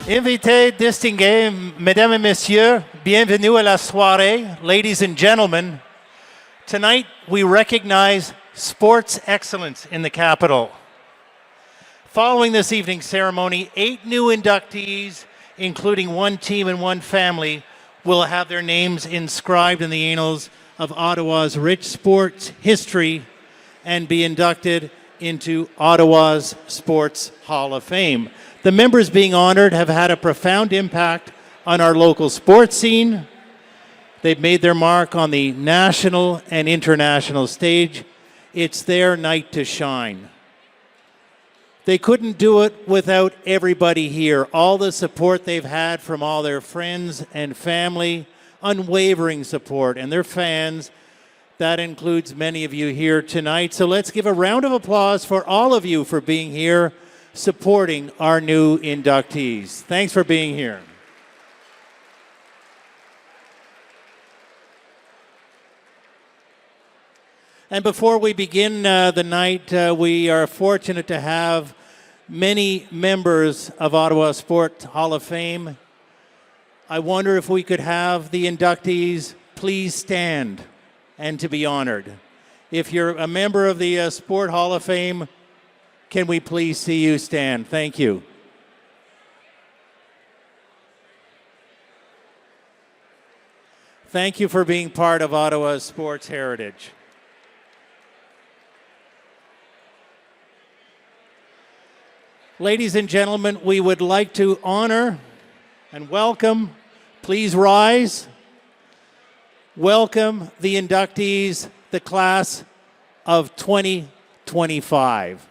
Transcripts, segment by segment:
Invités distingués, mesdames et messieurs, bienvenue à la soirée, ladies and gentlemen. Tonight, we recognize sports excellence in the capital. Following this evening's ceremony, 8 new inductees, including one team and one family, will have their names inscribed in the annals of Ottawa's rich sports history and be inducted into Ottawa's Sports Hall of Fame. The members being honored have had a profound impact on our local sports scene. They've made their mark on the national and international stage. It's their night to shine. They couldn't do it without everybody here, all the support they've had from all their friends and family, unwavering support, and their fans. That includes many of you here tonight. So let's give a round of applause for all of you for being here, supporting our new inductees. Thanks for being here. And before we begin the night, we are fortunate to have many members of Ottawa Sport Hall of Fame. I wonder if we could have the inductees please stand and to be honored. If you're a member of the Sport Hall of Fame, can we please see you stand? Thank you. Thank you for being part of Ottawa's sports heritage. Ladies and gentlemen, we would like to honor and welcome, please rise, welcome the inductees, the class of 2025.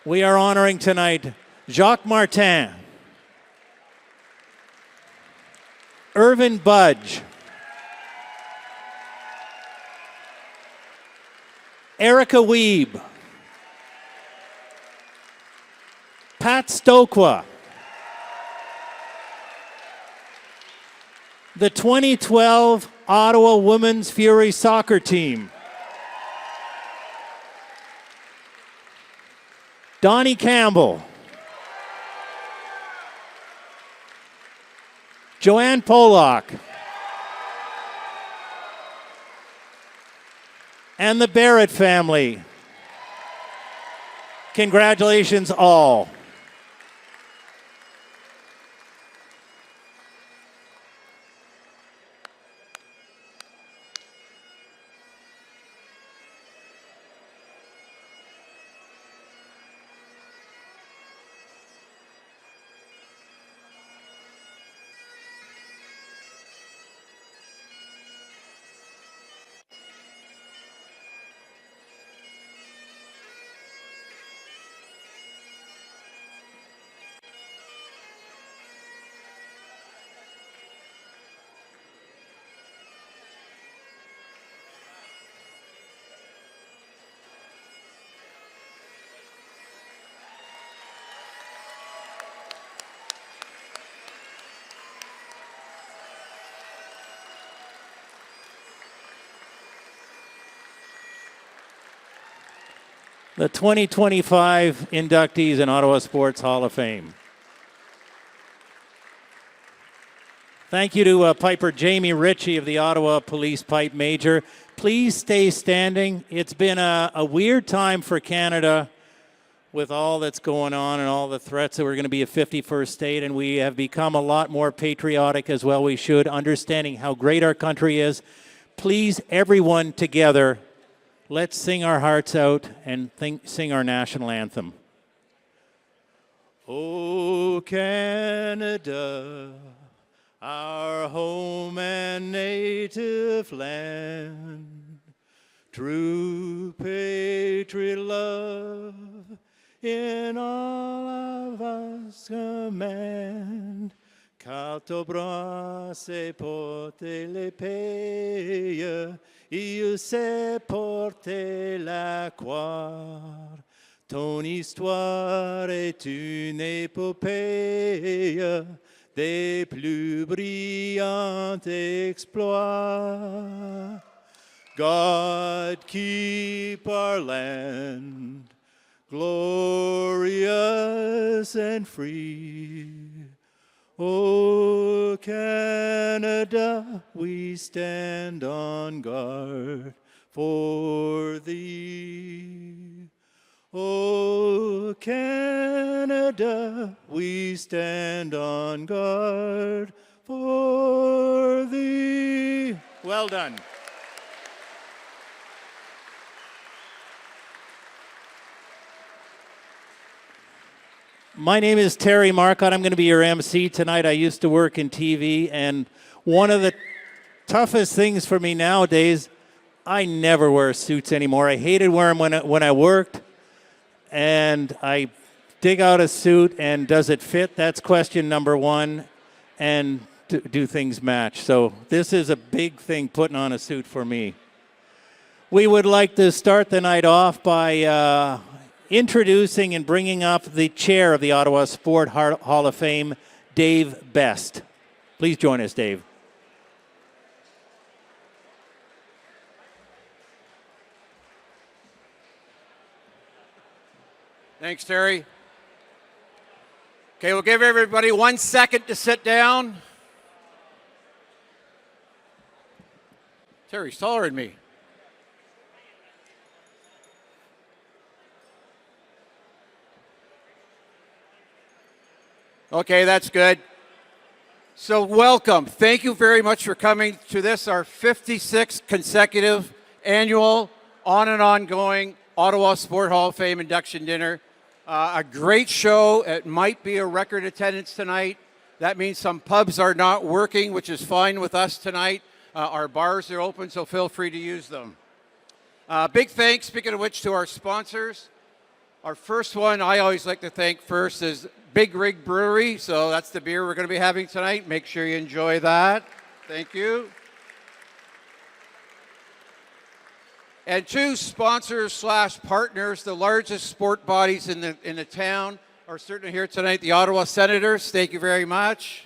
We are honoring tonight Jacques Martin, Irvin Budge, Erica Weeb, Pat Stokwa, the 2012 Ottawa Women's Fury soccer team, Donnie Campbell, Joanne Pollock, and the Barrett family. Congratulations all. The 2025 inductees in Ottawa Sports Hall of Fame. Thank you to Piper Jamie Ritchie of the Ottawa Police Pipe Major. Please stay standing. It's been a weird time for Canada with all that's going on and all the threats that we're going to be a 51st state, and we have become a lot more patriotic as well. We should, understanding how great our country is. Please, everyone together, let's sing our hearts out and sing our national anthem. Oh, Canada, our home and native land, true patriot love in all of us command. Car ton bras c'est porter les pays, il sait porter la croix. Ton histoire est une épopée des plus brillants exploits. God keep our land glorious and free. O Canada, we stand on guard for thee. O Canada, we stand on guard for thee. Well done. My name is Terry Marcotte. I'm going to be your MC tonight. I used to work in TV, and one of the toughest things for me nowadays, I never wear suits anymore. I hated wearing them when I worked, and I dig out a suit, and does it fit? That's question number one, and do things match? So this is a big thing, putting on a suit for me. We would like to start the night off by introducing and bringing up the chair of the Ottawa Sport Hall of Fame, Dave Best. Please join us, Dave. Thanks, Terry. Okay, we'll give everybody 1 second to sit down. Terry's taller than me. Okay, that's good. So welcome. Thank you very much for coming to this, our 56th consecutive annual on and ongoing Ottawa Sport Hall of Fame induction dinner. A great show. It might be a record attendance tonight. That means some pubs are not working, which is fine with us tonight. Our bars are open, so feel free to use them. Big thanks, speaking of which, to our sponsors. Our first one I always like to thank first is Big Rig Brewery. So that's the beer we're going to be having tonight. Make sure you enjoy that. Thank you. And two sponsors / partners, the largest sport bodies in the town are certainly here tonight, the Ottawa Senators. Thank you very much.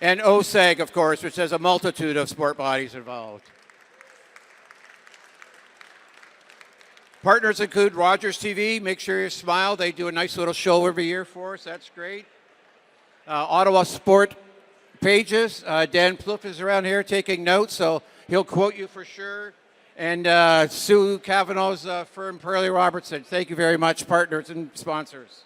And OSAG, of course, which has a multitude of sport bodies involved. Partners include Rogers TV. Make sure you smile. They do a nice little show every year for us. That's great. Ottawa Sport Pages. Dan Plouffe is around here taking notes, so he'll quote you for sure. And Sue Kavanaugh's firm, Pearlie Robertson. Thank you very much, partners and sponsors.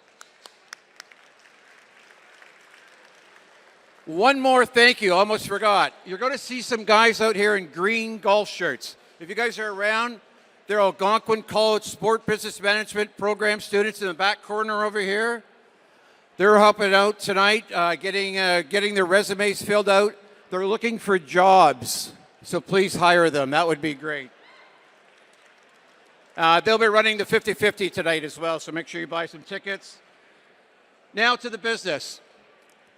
One more thank you. Almost forgot. You're going to see some guys out here in green golf shirts. If you guys are around, they're Algonquin College Sport Business Management Program students in the back corner over here. They're helping out tonight, getting their resumes filled out. They're looking for jobs, so please hire them. That would be great. They'll be running the 50-50 tonight as well, so make sure you buy some tickets. Now to the business.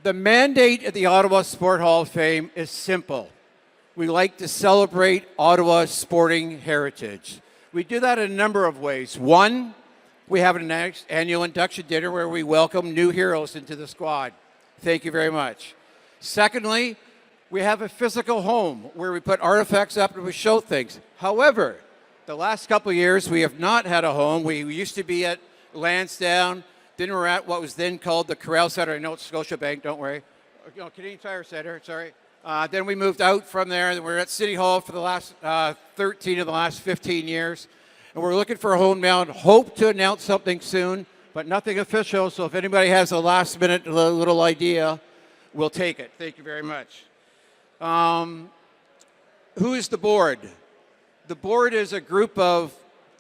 The mandate at the Ottawa Sport Hall of Fame is simple. We like to celebrate Ottawa's sporting heritage. We do that in a number of ways. One, we have an annual induction dinner where we welcome new heroes into the squad. Thank you very much. Secondly, we have a physical home where we put artifacts up and we show things. However, the last couple of years we have not had a home. We used to be at Lansdowne. Then we're at what was then called the Corral Center. I know it's Scotiabank, don't worry. No, Canadian Tire Center, sorry. Then we moved out from there, and we're at City Hall for the last 13 of the last 15 years. And we're looking for a home now and hope to announce something soon, but nothing official. So if anybody has a last minute little idea, we'll take it. Thank you very much. Who is the board? The board is a group of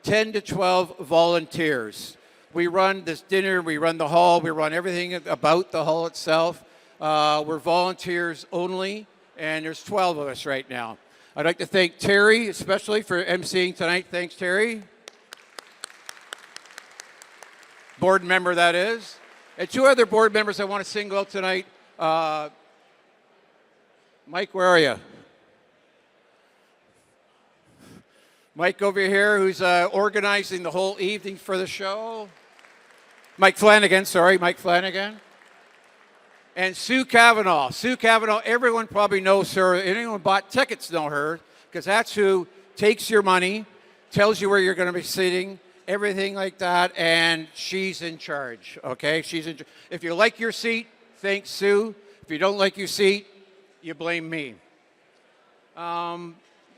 10 to 12 volunteers. We run this dinner, we run the hall, we run everything about the hall itself. We're volunteers only, and there's 12 of us right now. I'd like to thank Terry, especially for emceeing tonight. Thanks, Terry. Board member, that is. And two other board members I want to single out tonight. Mike, where are you? Mike over here, who's organizing the whole evening for the show. Mike Flanagan, sorry, Mike Flanagan. And Sue Cavanaugh. Sue Cavanaugh, everyone probably knows her. Anyone who bought tickets know her, because that's who takes your money, tells you where you're going to be sitting, everything like that, and she's in charge, okay? If you like your seat, thank Sue. If you don't like your seat, you blame me.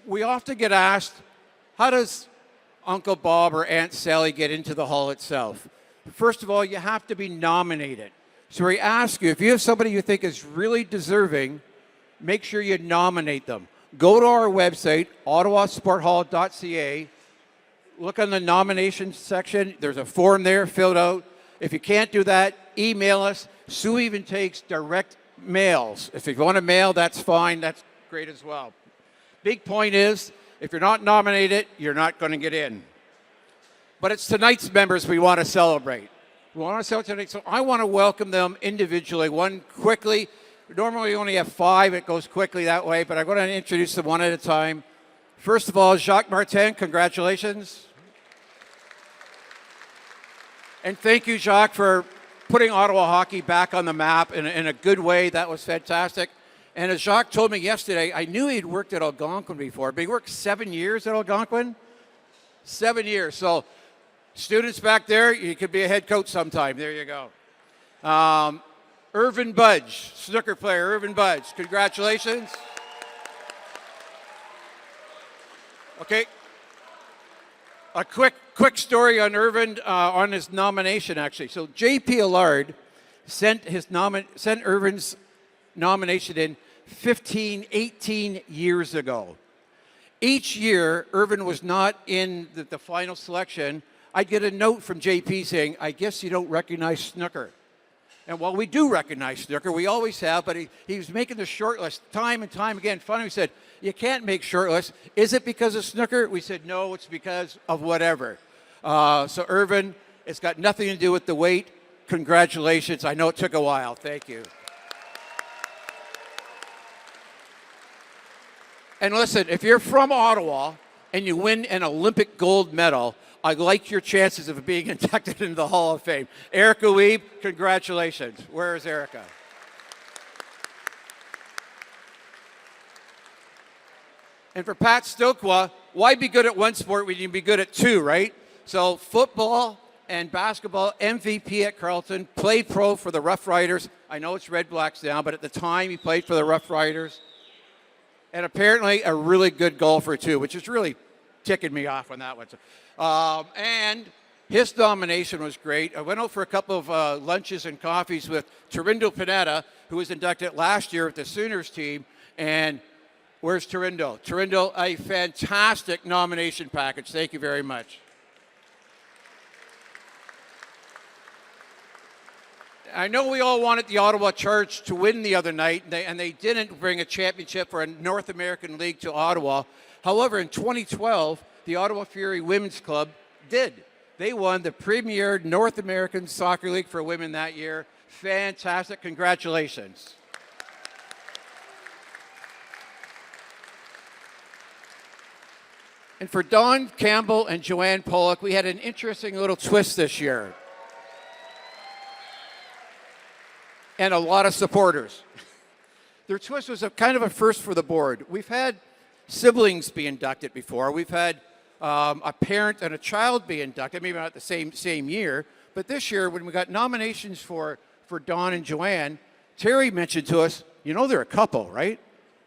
We often get asked, how does Uncle Bob or Aunt Sally get into the hall itself? First of all, you have to be nominated. So we ask you, if you have somebody you think is really deserving, make sure you nominate them. Go to our website, ottawasporthall.ca. Look on the nominations section. There's a form there, filled out. If you can't do that, email us. Sue even takes direct mails. If you want to mail, that's fine. That's great as well. Big point is, if you're not nominated, you're not going to get in. But it's tonight's members we want to celebrate. We want to celebrate tonight, so I want to welcome them individually, one quickly. Normally we only have 5. It goes quickly that way, but I'm going to introduce them one at a time. First of all, Jacques Martin, congratulations. And thank you, Jacques, for putting Ottawa hockey back on the map in a good way. That was fantastic. And as Jacques told me yesterday, I knew he'd worked at Algonquin before, but he worked 7 years at Algonquin. 7 years. So students back there, you could be a head coach sometime. There you go. Irvin Budge, snooker player, Irvin Budge. Congratulations. Okay. A quick story on Irvin, on his nomination, actually. So J.P. Allard sent Irvin's nomination in 18 years ago. Each year, Irvin was not in the final selection. I'd get a note from JP saying, I guess you don't recognize snooker. And while we do recognize snooker, we always have, but he was making the short list time and time again. Finally, we said, you can't make short lists. Is it because of snooker? We said, no, it's because of whatever. So Irvin, it's got nothing to do with the weight. Congratulations. I know it took a while. Thank you. And listen, if you're from Ottawa and you win an Olympic gold medal, I like your chances of being inducted into the Hall of Fame. Erica Weeb, congratulations. Where is Erica? And for Pat Stokwa, why be good at one sport when you can be good at 2, right? So football and basketball, MVP at Carleton, played pro for the Rough Riders. I know it's Red Blacks now, but at the time he played for the Rough Riders. And apparently a really good golfer too, which is really ticking me off on that one. And his nomination was great. I went out for a couple of lunches and coffees with Torindo Pineda, who was inducted last year with the Sooners team. And where's Torindo? Torindo, a fantastic nomination package. Thank you very much. I know we all wanted the Ottawa Charge to win the other night, and they didn't bring a championship for a North American League to Ottawa. However, in 2012, the Ottawa Fury Women's Club did. They won the premier North American Soccer League for women that year. Fantastic. Congratulations. And for Dawn Campbell and Joanne Pollock, we had an interesting little twist this year. And a lot of supporters. Their twist was kind of a first for the board. We've had siblings be inducted before. We've had a parent and a child be inducted, maybe not the same year. But this year, when we got nominations for Dawn and Joanne, Terry mentioned to us, you know they're a couple, right?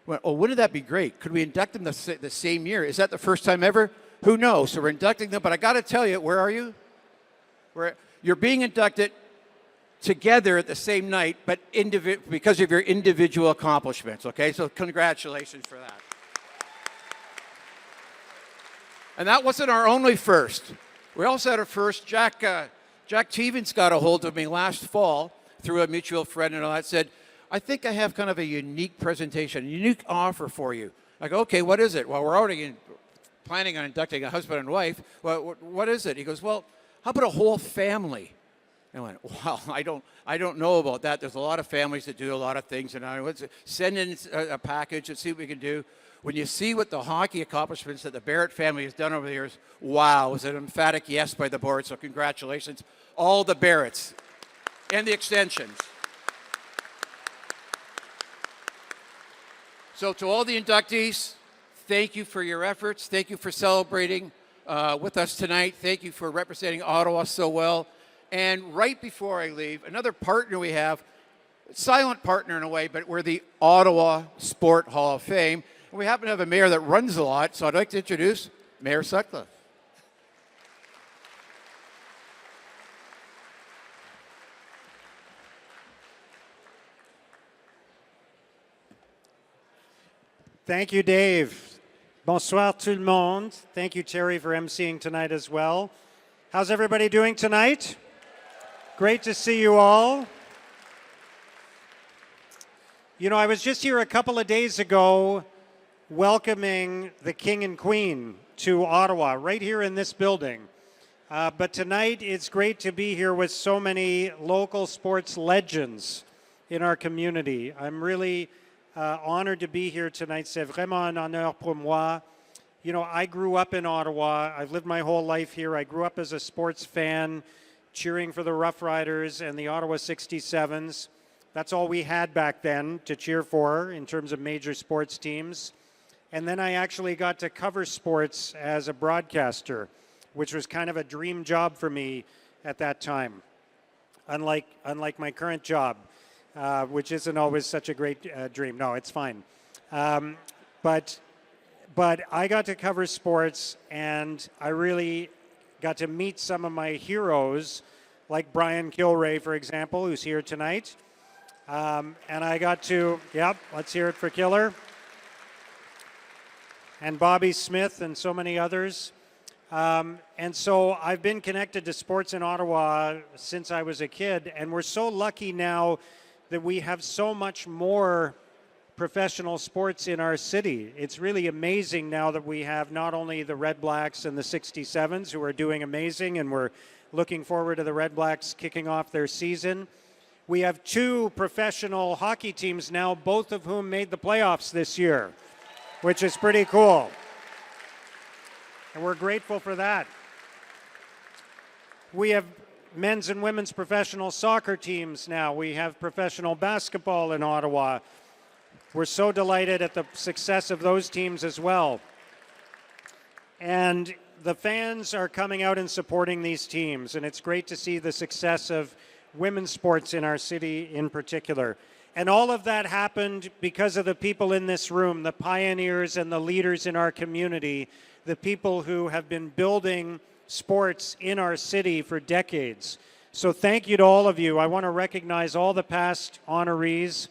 Well, oh, wouldn't that be great? Could we induct them the same year? Is that the first time ever? Who knows? So we're inducting them. But I got to tell you, where are you? You're being inducted together at the same night, but because of your individual accomplishments, okay? So congratulations for that. And that wasn't our only first. We also had a first. Jack Tevens got a hold of me last fall through a mutual friend and all that, said, I think I have kind of a unique presentation, a unique offer for you. I go, okay, what is it? Well, we're already planning on inducting a husband and wife. Well, what is it? He goes, well, how about a whole family? I went, wow, I don't know about that. There's a lot of families that do a lot of things, and I would send in a package and see what we can do. When you see what the hockey accomplishments that the Barrett family has done over the years, wow, it was an emphatic yes by the board. So congratulations, all the Barretts and the extensions. So to all the inductees, thank you for your efforts. Thank you for celebrating with us tonight. Thank you for representing Ottawa so well. And right before I leave, another partner we have, silent partner in a way, but we're the Ottawa Sport Hall of Fame. And we happen to have a mayor that runs a lot, so I'd like to introduce Mayor Sutcliffe. Thank you, Dave. Bonsoir tout le monde. Thank you, Terry, for emceeing tonight as well. How's everybody doing tonight? Great to see you all. You know, I was just here a couple of days ago welcoming the King and Queen to Ottawa, right here in this building. But tonight, it's great to be here with so many local sports legends in our community. I'm really honored to be here tonight. C'est vraiment un honneur pour moi. You know, I grew up in Ottawa. I've lived my whole life here. I grew up as a sports fan, cheering for the Rough Riders and the Ottawa 67s. That's all we had back then to cheer for in terms of major sports teams. And then I actually got to cover sports as a broadcaster, which was kind of a dream job for me at that time, unlike my current job, which isn't always such a great dream. No, it's fine. But I got to cover sports, and I really got to meet some of my heroes, like Brian Kilray, for example, who's here tonight. And I got to, let's hear it for Killer. And Bobby Smith and so many others. And so I've been connected to sports in Ottawa since I was a kid, and we're so lucky now that we have so much more professional sports in our city. It's really amazing now that we have not only the Red Blacks and the 67s, who are doing amazing, and we're looking forward to the Red Blacks kicking off their season. We have two professional hockey teams now, both of whom made the playoffs this year, which is pretty cool. And we're grateful for that. We have men's and women's professional soccer teams now. We have professional basketball in Ottawa. We're so delighted at the success of those teams as well. And the fans are coming out and supporting these teams, and it's great to see the success of women's sports in our city in particular. And all of that happened because of the people in this room, the pioneers and the leaders in our community, the people who have been building sports in our city for decades. So thank you to all of you. I want to recognize all the past honorees,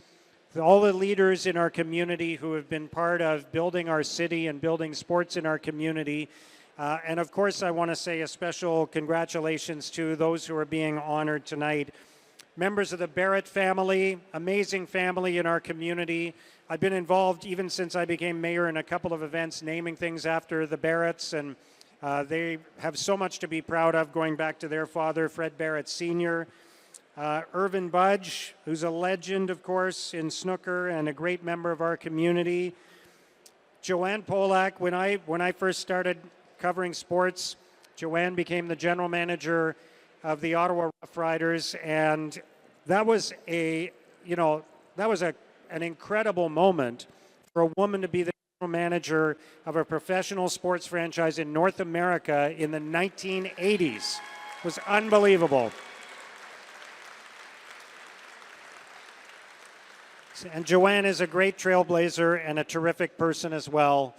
all the leaders in our community who have been part of building our city and building sports in our community. And of course, I want to say a special congratulations to those who are being honored tonight. Members of the Barrett family, amazing family in our community. I've been involved even since I became mayor in a couple of events naming things after the Barretts, and they have so much to be proud of going back to their father, Fred Barrett Sr. Irvin Budge, who's a legend, of course, in snooker and a great member of our community. Joanne Polak, when I first started covering sports, Joanne became the general manager of the Ottawa Rough Riders, and that was an incredible moment for a woman to be the general manager of a professional sports franchise in North America in the 1980s. It was unbelievable. And Joanne is a great trailblazer and a terrific person as well.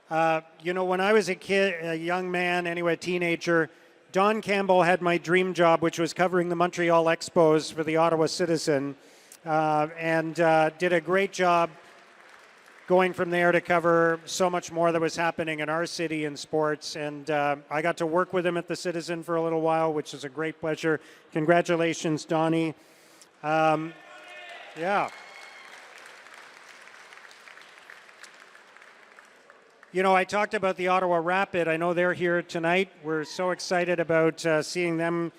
When I was a kid, a young man, anyway, a teenager, Don Campbell had my dream job, which was covering the Montreal Expos for the Ottawa Citizen, and did a great job going from there to cover so much more that was happening in our city in sports. And I got to work with him at the Citizen for a little while, which is a great pleasure. Congratulations, Donnie. Yeah. You know, I talked about the Ottawa Rapid. I know they're here tonight. We're so excited about seeing them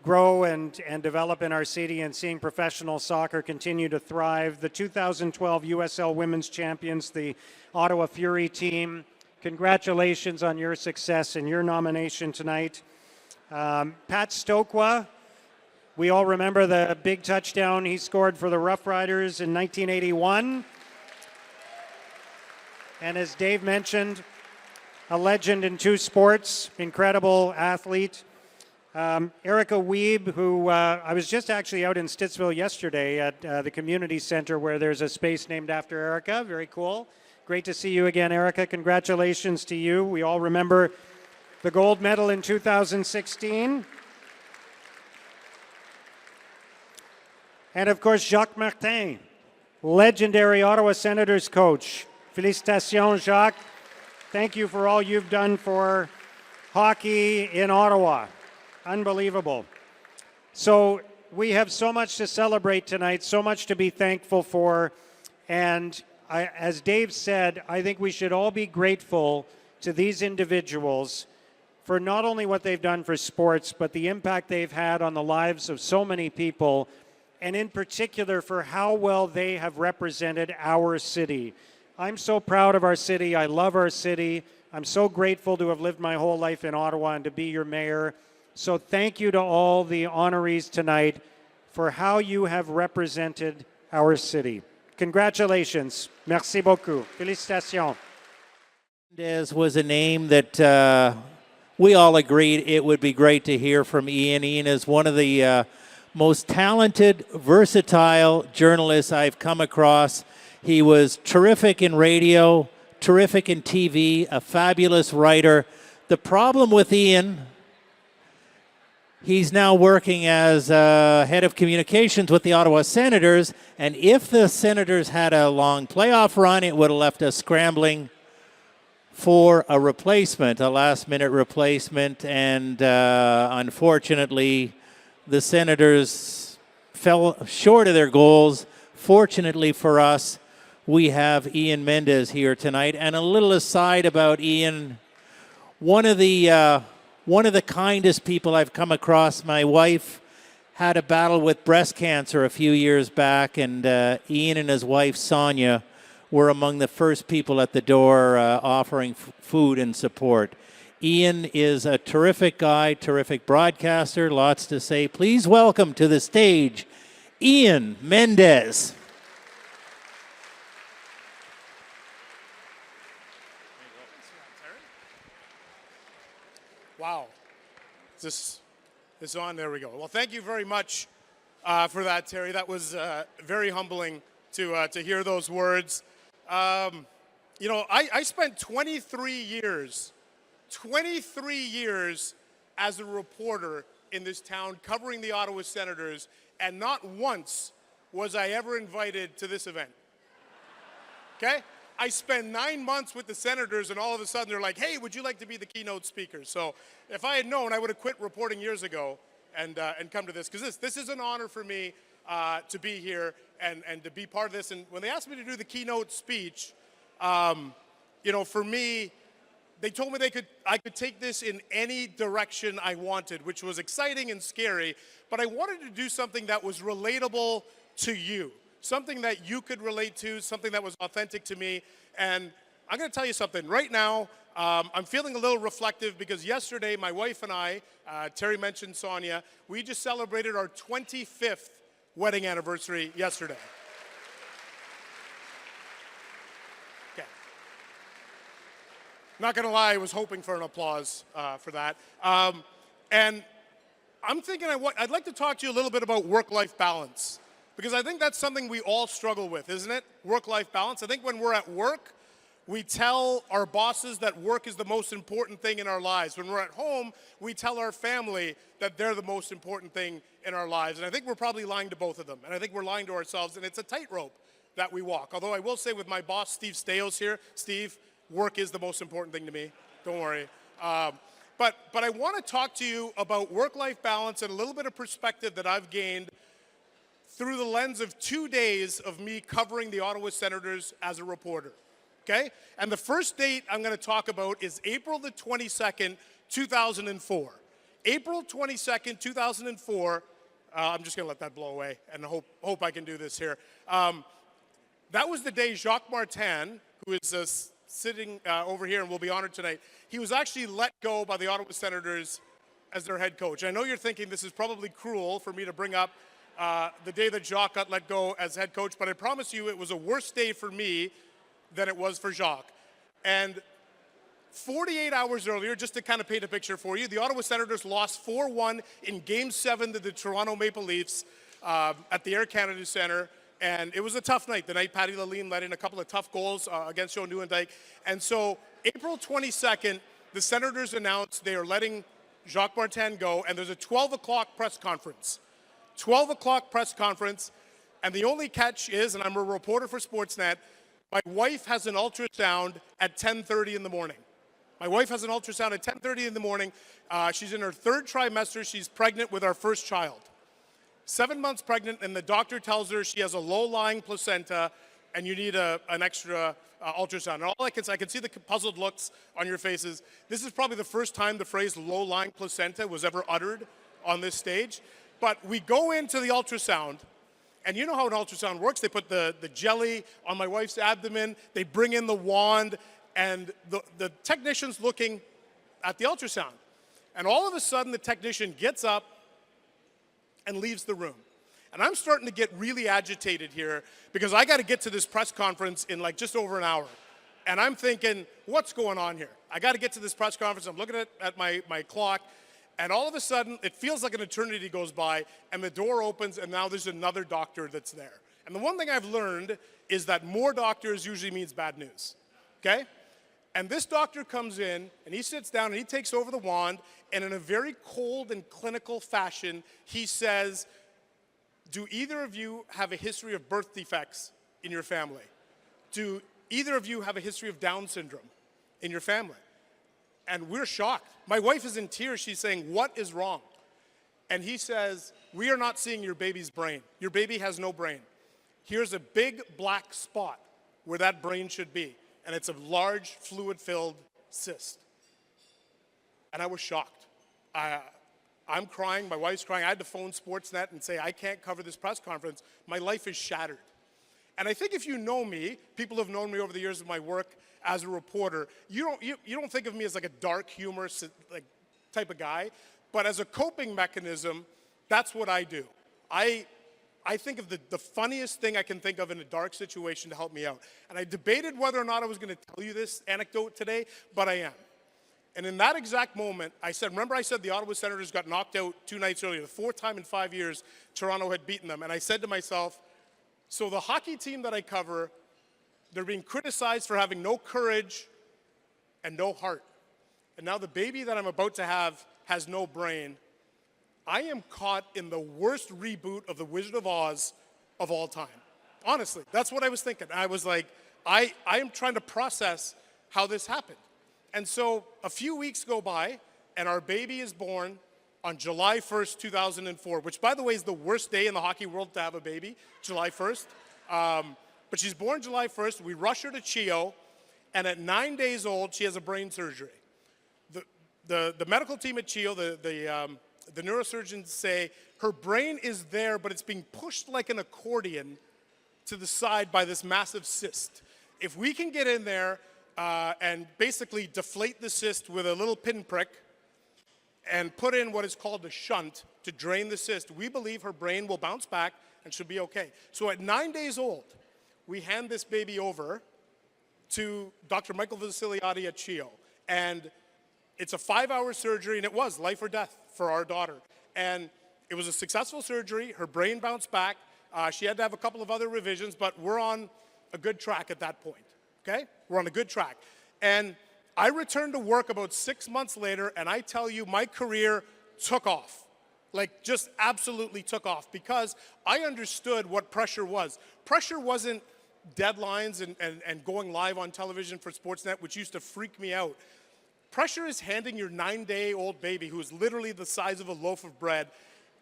grow and develop in our city, and seeing professional soccer continue to thrive. The 2012 USL Women's Champions, the Ottawa Fury team, congratulations on your success and your nomination tonight. Pat Stokwa, we all remember the big touchdown he scored for the Rough Riders in 1981. And as Dave mentioned, a legend in two sports, incredible athlete. Erica Wiebe, who I was just actually out in Stittsville yesterday at the community center where there's a space named after Erica. Very cool. Great to see you again, Erica. Congratulations to you. We all remember the gold medal in 2016. And of course, Jacques Martin, legendary Ottawa Senators coach. Félicitations, Jacques. Thank you for all you've done for hockey in Ottawa. Unbelievable. So we have so much to celebrate tonight, so much to be thankful for. And as Dave said, I think we should all be grateful to these individuals for not only what they've done for sports, but the impact they've had on the lives of so many people, and in particular for how well they have represented our city. I'm so proud of our city. I love our city. I'm so grateful to have lived my whole life in Ottawa and to be your mayor. So thank you to all the honorees tonight for how you have represented our city. Congratulations. Merci beaucoup. Félicitations. Mendez was a name that we all agreed it would be great to hear from Ian. Ian is one of the most talented, versatile journalists I've come across. He was terrific in radio, terrific in TV, a fabulous writer. The problem with Ian, he's now working as head of communications with the Ottawa Senators, and if the Senators had a long playoff run, it would have left us scrambling for a replacement, a last-minute replacement, and unfortunately, the Senators fell short of their goals. Fortunately for us, we have Ian Mendez here tonight. And a little aside about Ian, one of the kindest people I've come across. My wife had a battle with breast cancer a few years back, and Ian and his wife, Sonia, were among the first people at the door offering food and support. Ian is a terrific guy, terrific broadcaster, lots to say. Please welcome to the stage, Ian Mendez. Wow. Is this on? There we go. Well, thank you very much for that, Terry. That was very humbling to hear those words. You know, I spent 23 years as a reporter in this town covering the Ottawa Senators, and not once was I ever invited to this event. Okay? I spent 9 months with the Senators, and all of a sudden they're like, hey, would you like to be the keynote speaker? So if I had known, I would have quit reporting years ago and come to this, because this is an honor for me to be here and to be part of this. And when they asked me to do the keynote speech, you know, for me, they told me I could take this in any direction I wanted, which was exciting and scary, but I wanted to do something that was relatable to you, something that you could relate to, something that was authentic to me. And I'm going to tell you something. Right now, I'm feeling a little reflective because yesterday, my wife and I, Terry mentioned Sonia, we just celebrated our 25th wedding anniversary yesterday. Okay. Not going to lie, I was hoping for an applause for that. And I'm thinking I'd like to talk to you a little bit about work-life balance, because I think that's something we all struggle with, isn't it? Work-life balance. I think when we're at work, we tell our bosses that work is the most important thing in our lives. When we're at home, we tell our family that they're the most important thing in our lives. And I think we're probably lying to both of them. And I think we're lying to ourselves. And it's a tightrope that we walk. Although I will say with my boss, Steve Steos here, Steve, work is the most important thing to me. Don't worry. But I want to talk to you about work-life balance and a little bit of perspective that I've gained through the lens of 2 days of me covering the Ottawa Senators as a reporter. Okay? And the first date I'm going to talk about is April the 22nd, 2004. April 22nd, 2004, I'm just going to let that blow away and hope I can do this here. That was the day Jacques Martin, who is sitting over here and will be honored tonight, he was actually let go by the Ottawa Senators as their head coach. I know you're thinking this is probably cruel for me to bring up the day that Jacques got let go as head coach, but I promise you it was a worse day for me than it was for Jacques. And 48 hours earlier, just to kind of paint a picture for you, the Ottawa Senators lost 4-1 in Game 7 to the Toronto Maple Leafs at the Air Canada Centre. And it was a tough night. The night Patty Laline let in a couple of tough goals against Joe Nieuwendyk. And so April 22nd, the Senators announced they are letting Jacques Martin go, and there's a 12 o'clock press conference. 12 o'clock press conference, and the only catch is, and I'm a reporter for Sportsnet, my wife has an ultrasound at 10:30 in the morning. My wife has an ultrasound at 10:30 in the morning. She's in her 3rd trimester. She's pregnant with our first child. 7 months pregnant, and the doctor tells her she has a low-lying placenta, and you need an extra ultrasound. And all I can see the puzzled looks on your faces. This is probably the first time the phrase low-lying placenta was ever uttered on this stage. But we go into the ultrasound, and you know how an ultrasound works. They put the jelly on my wife's abdomen, they bring in the wand, and the technician's looking at the ultrasound. And all of a sudden, the technician gets up and leaves the room. And I'm starting to get really agitated here because I got to get to this press conference in like just over an hour. And I'm thinking, what's going on here? I got to get to this press conference. I'm looking at my clock. And all of a sudden, it feels like an eternity goes by, and the door opens, and now there's another doctor that's there. And the one thing I've learned is that more doctors usually means bad news, okay? And this doctor comes in, and he sits down, and he takes over the wand, and in a very cold and clinical fashion, he says, do either of you have a history of birth defects in your family? Do either of you have a history of Down syndrome in your family? And we're shocked. My wife is in tears. She's saying, what is wrong? And he says, we are not seeing your baby's brain. Your baby has no brain. Here's a big black spot where that brain should be. And it's a large fluid-filled cyst. And I was shocked. I'm crying. My wife's crying. I had to phone Sportsnet and say, I can't cover this press conference. My life is shattered. And I think if you know me, people have known me over the years of my work as a reporter, you don't think of me as like a dark, humorous like, type of guy, but as a coping mechanism, that's what I do. I think of the funniest thing I can think of in a dark situation to help me out. And I debated whether or not I was going to tell you this anecdote today, but I am. And in that exact moment, I said, remember I said the Ottawa Senators got knocked out 2 nights earlier, the 4th time in 5 years Toronto had beaten them. And I said to myself, so the hockey team that I cover, they're being criticized for having no courage and no heart. And now the baby that I'm about to have has no brain. I am caught in the worst reboot of The Wizard of Oz of all time. Honestly, that's what I was thinking. I was like, I am trying to process how this happened. And so a few weeks go by, and our baby is born on July 1st, 2004, which, by the way, is the worst day in the hockey world to have a baby, July 1st. But she's born July 1st. We rush her to CHEO, and at 9 days old, she has a brain surgery. The medical team at CHEO, the neurosurgeons say her brain is there, but it's being pushed like an accordion to the side by this massive cyst. If we can get in there and basically deflate the cyst with a little pinprick and put in what is called a shunt to drain the cyst, we believe her brain will bounce back and should be okay. So at 9 days old, we hand this baby over to Dr. Michael Vasiliati at CHEO. And it's a 5-hour surgery, and it was life or death for our daughter. And it was a successful surgery. Her brain bounced back. She had to have a couple of other revisions, but we're on a good track at that point, okay? We're on a good track. And I returned to work about 6 months later, and I tell you, my career took off. Like, just absolutely took off, because I understood what pressure was. Pressure wasn't deadlines and going live on television for Sportsnet, which used to freak me out. Pressure is handing your 9-day-old baby, who is literally the size of a loaf of bread,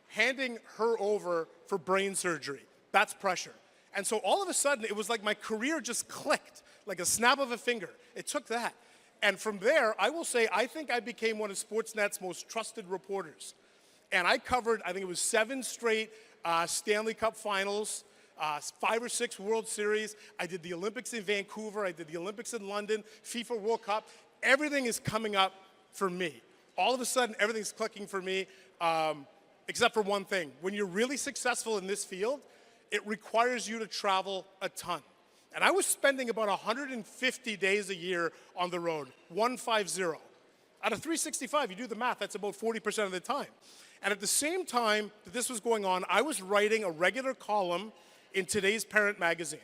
handing her over for brain surgery. That's pressure. And so all of a sudden, it was like my career just clicked, like a snap of a finger. It took that. And from there, I will say, I think I became one of Sportsnet's most trusted reporters. And I covered, I think it was 7 straight Stanley Cup finals, 5 or 6 World Series. I did the Olympics in Vancouver. I did the Olympics in London, FIFA World Cup. Everything is coming up for me. All of a sudden, everything's clicking for me, except for one thing. When you're really successful in this field, it requires you to travel a ton. And I was spending about 150 days a year on the road, 150. Out of 365, you do the math, that's about 40% of the time. And at the same time that this was going on, I was writing a regular column in Today's Parent magazine.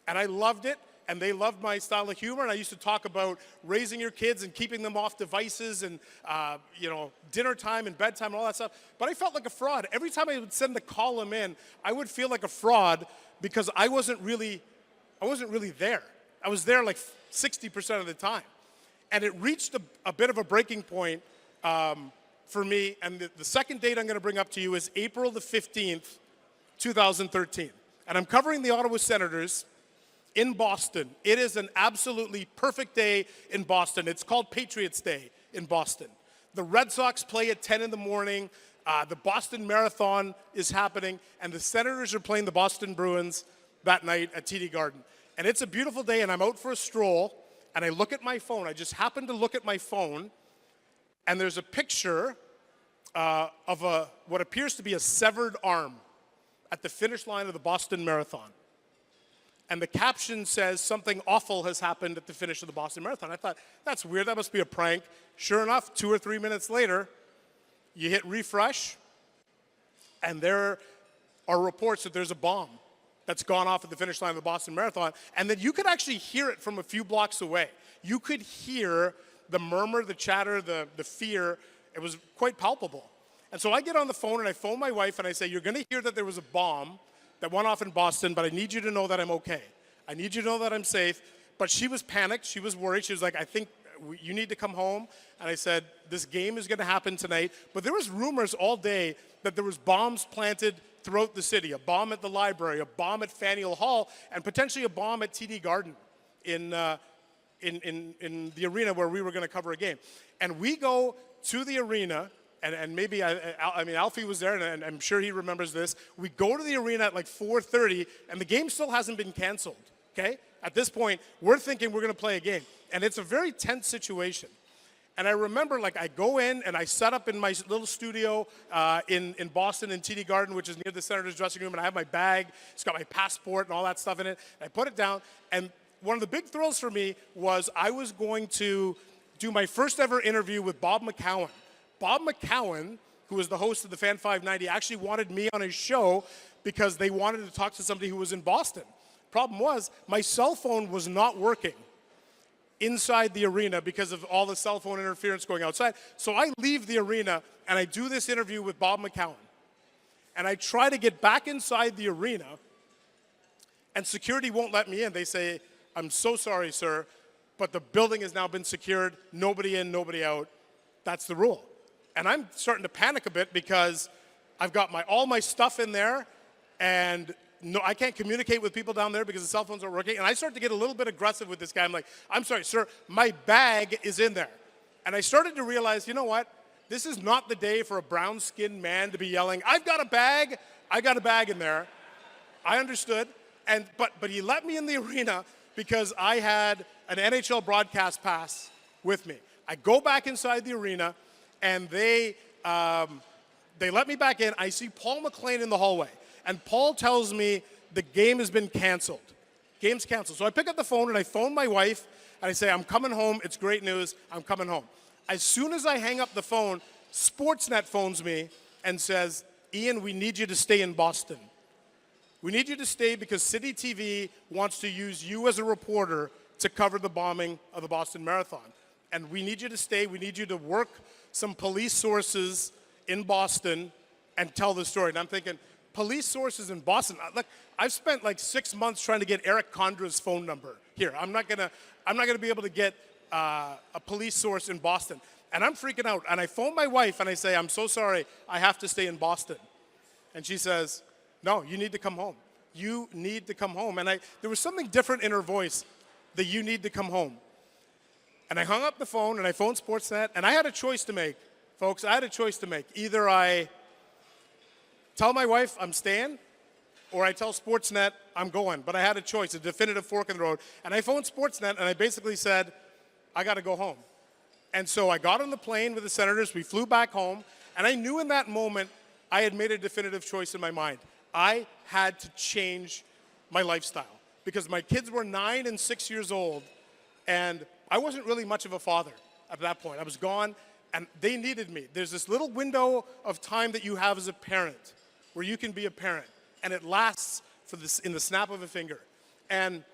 And I loved it, and they loved my style of humor, and I used to talk about raising your kids and keeping them off devices and, dinner time and bedtime and all that stuff. But I felt like a fraud. Every time I would send the column in, I would feel like a fraud because I wasn't really there. I was there like 60% of the time. And it reached a bit of a breaking point for me. And the second date I'm going to bring up to you is April the 15th, 2013. And I'm covering the Ottawa Senators in Boston. It is an absolutely perfect day in Boston. It's called Patriots Day in Boston. The Red Sox play at 10 in the morning. The Boston Marathon is happening. And the Senators are playing the Boston Bruins that night at TD Garden. And it's a beautiful day, and I'm out for a stroll, and I look at my phone. I just happen to look at my phone, and there's a picture of what appears to be a severed arm at the finish line of the Boston Marathon. And the caption says, "Something awful has happened at the finish of the Boston Marathon." I thought, that's weird, that must be a prank. Sure enough, 2 or 3 minutes later, you hit refresh, and there are reports that there's a bomb that's gone off at the finish line of the Boston Marathon, and that you could actually hear it from a few blocks away. You could hear the murmur, the chatter, the fear. It was quite palpable. And so I get on the phone and I phone my wife and I say, "You're going to hear that there was a bomb that went off in Boston, but I need you to know that I'm okay. I need you to know that I'm safe." But she was panicked. She was worried. She was like, "I think you need to come home." And I said, "This game is going to happen tonight." But there was rumors all day that there was bombs planted throughout the city, a bomb at the library, a bomb at Faneuil Hall, and potentially a bomb at TD Garden in the arena where we were going to cover a game. And we go to the arena, and maybe, I mean, Alfie was there, and I'm sure he remembers this. We go to the arena at like 4:30, and the game still hasn't been canceled, okay? At this point, we're thinking we're going to play a game. And it's a very tense situation. And I remember, like, I go in and I set up in my little studio in Boston in TD Garden, which is near the Senators' dressing room, and I have my bag. It's got my passport and all that stuff in it. And I put it down, and one of the big thrills for me was I was going to do my first ever interview with Bob McCowan. Bob McCowan, who was the host of the Fan 590, actually wanted me on his show because they wanted to talk to somebody who was in Boston. Problem was, my cell phone was not working inside the arena because of all the cell phone interference going outside. So I leave the arena and I do this interview with Bob McCowan. And I try to get back inside the arena, and security won't let me in. They say, "I'm so sorry, sir, but the building has now been secured. Nobody in, nobody out. That's the rule." And I'm starting to panic a bit because I've got all my stuff in there, and no, I can't communicate with people down there because the cell phones aren't working. And I start to get a little bit aggressive with this guy. I'm like, "I'm sorry, sir, my bag is in there." And I started to realize, you know what? This is not the day for a brown-skinned man to be yelling, "I've got a bag. I got a bag in there." I understood. But he let me in the arena because I had an NHL broadcast pass with me. I go back inside the arena, and they let me back in. I see Paul McLean in the hallway. And Paul tells me the game has been canceled. Game's canceled. So I pick up the phone and I phone my wife and I say, "I'm coming home. It's great news. I'm coming home." As soon as I hang up the phone, Sportsnet phones me and says, "Ian, we need you to stay in Boston. We need you to stay because City TV wants to use you as a reporter to cover the bombing of the Boston Marathon. And we need you to stay. We need you to work some police sources in Boston and tell the story." And I'm thinking, police sources in Boston? Look, I've spent like 6 months trying to get Eric Condra's phone number here. I'm not gonna be able to get a police source in Boston. And I'm freaking out. And I phone my wife and I say, "I'm so sorry, I have to stay in Boston." And she says, "No, you need to come home. You need to come home." And there was something different in her voice, that "you need to come home." And I hung up the phone and I phoned Sportsnet, and I had a choice to make, folks. I had a choice to make. Either I tell my wife I'm staying, or I tell Sportsnet I'm going. But I had a choice, a definitive fork in the road. And I phoned Sportsnet, and I basically said, I got to go home. And so I got on the plane with the Senators. We flew back home. And I knew in that moment I had made a definitive choice in my mind. I had to change my lifestyle because my kids were 9 and 6 years old, and I wasn't really much of a father at that point. I was gone, and they needed me. There's this little window of time that you have as a parent where you can be a parent, and it lasts in the snap of a finger. And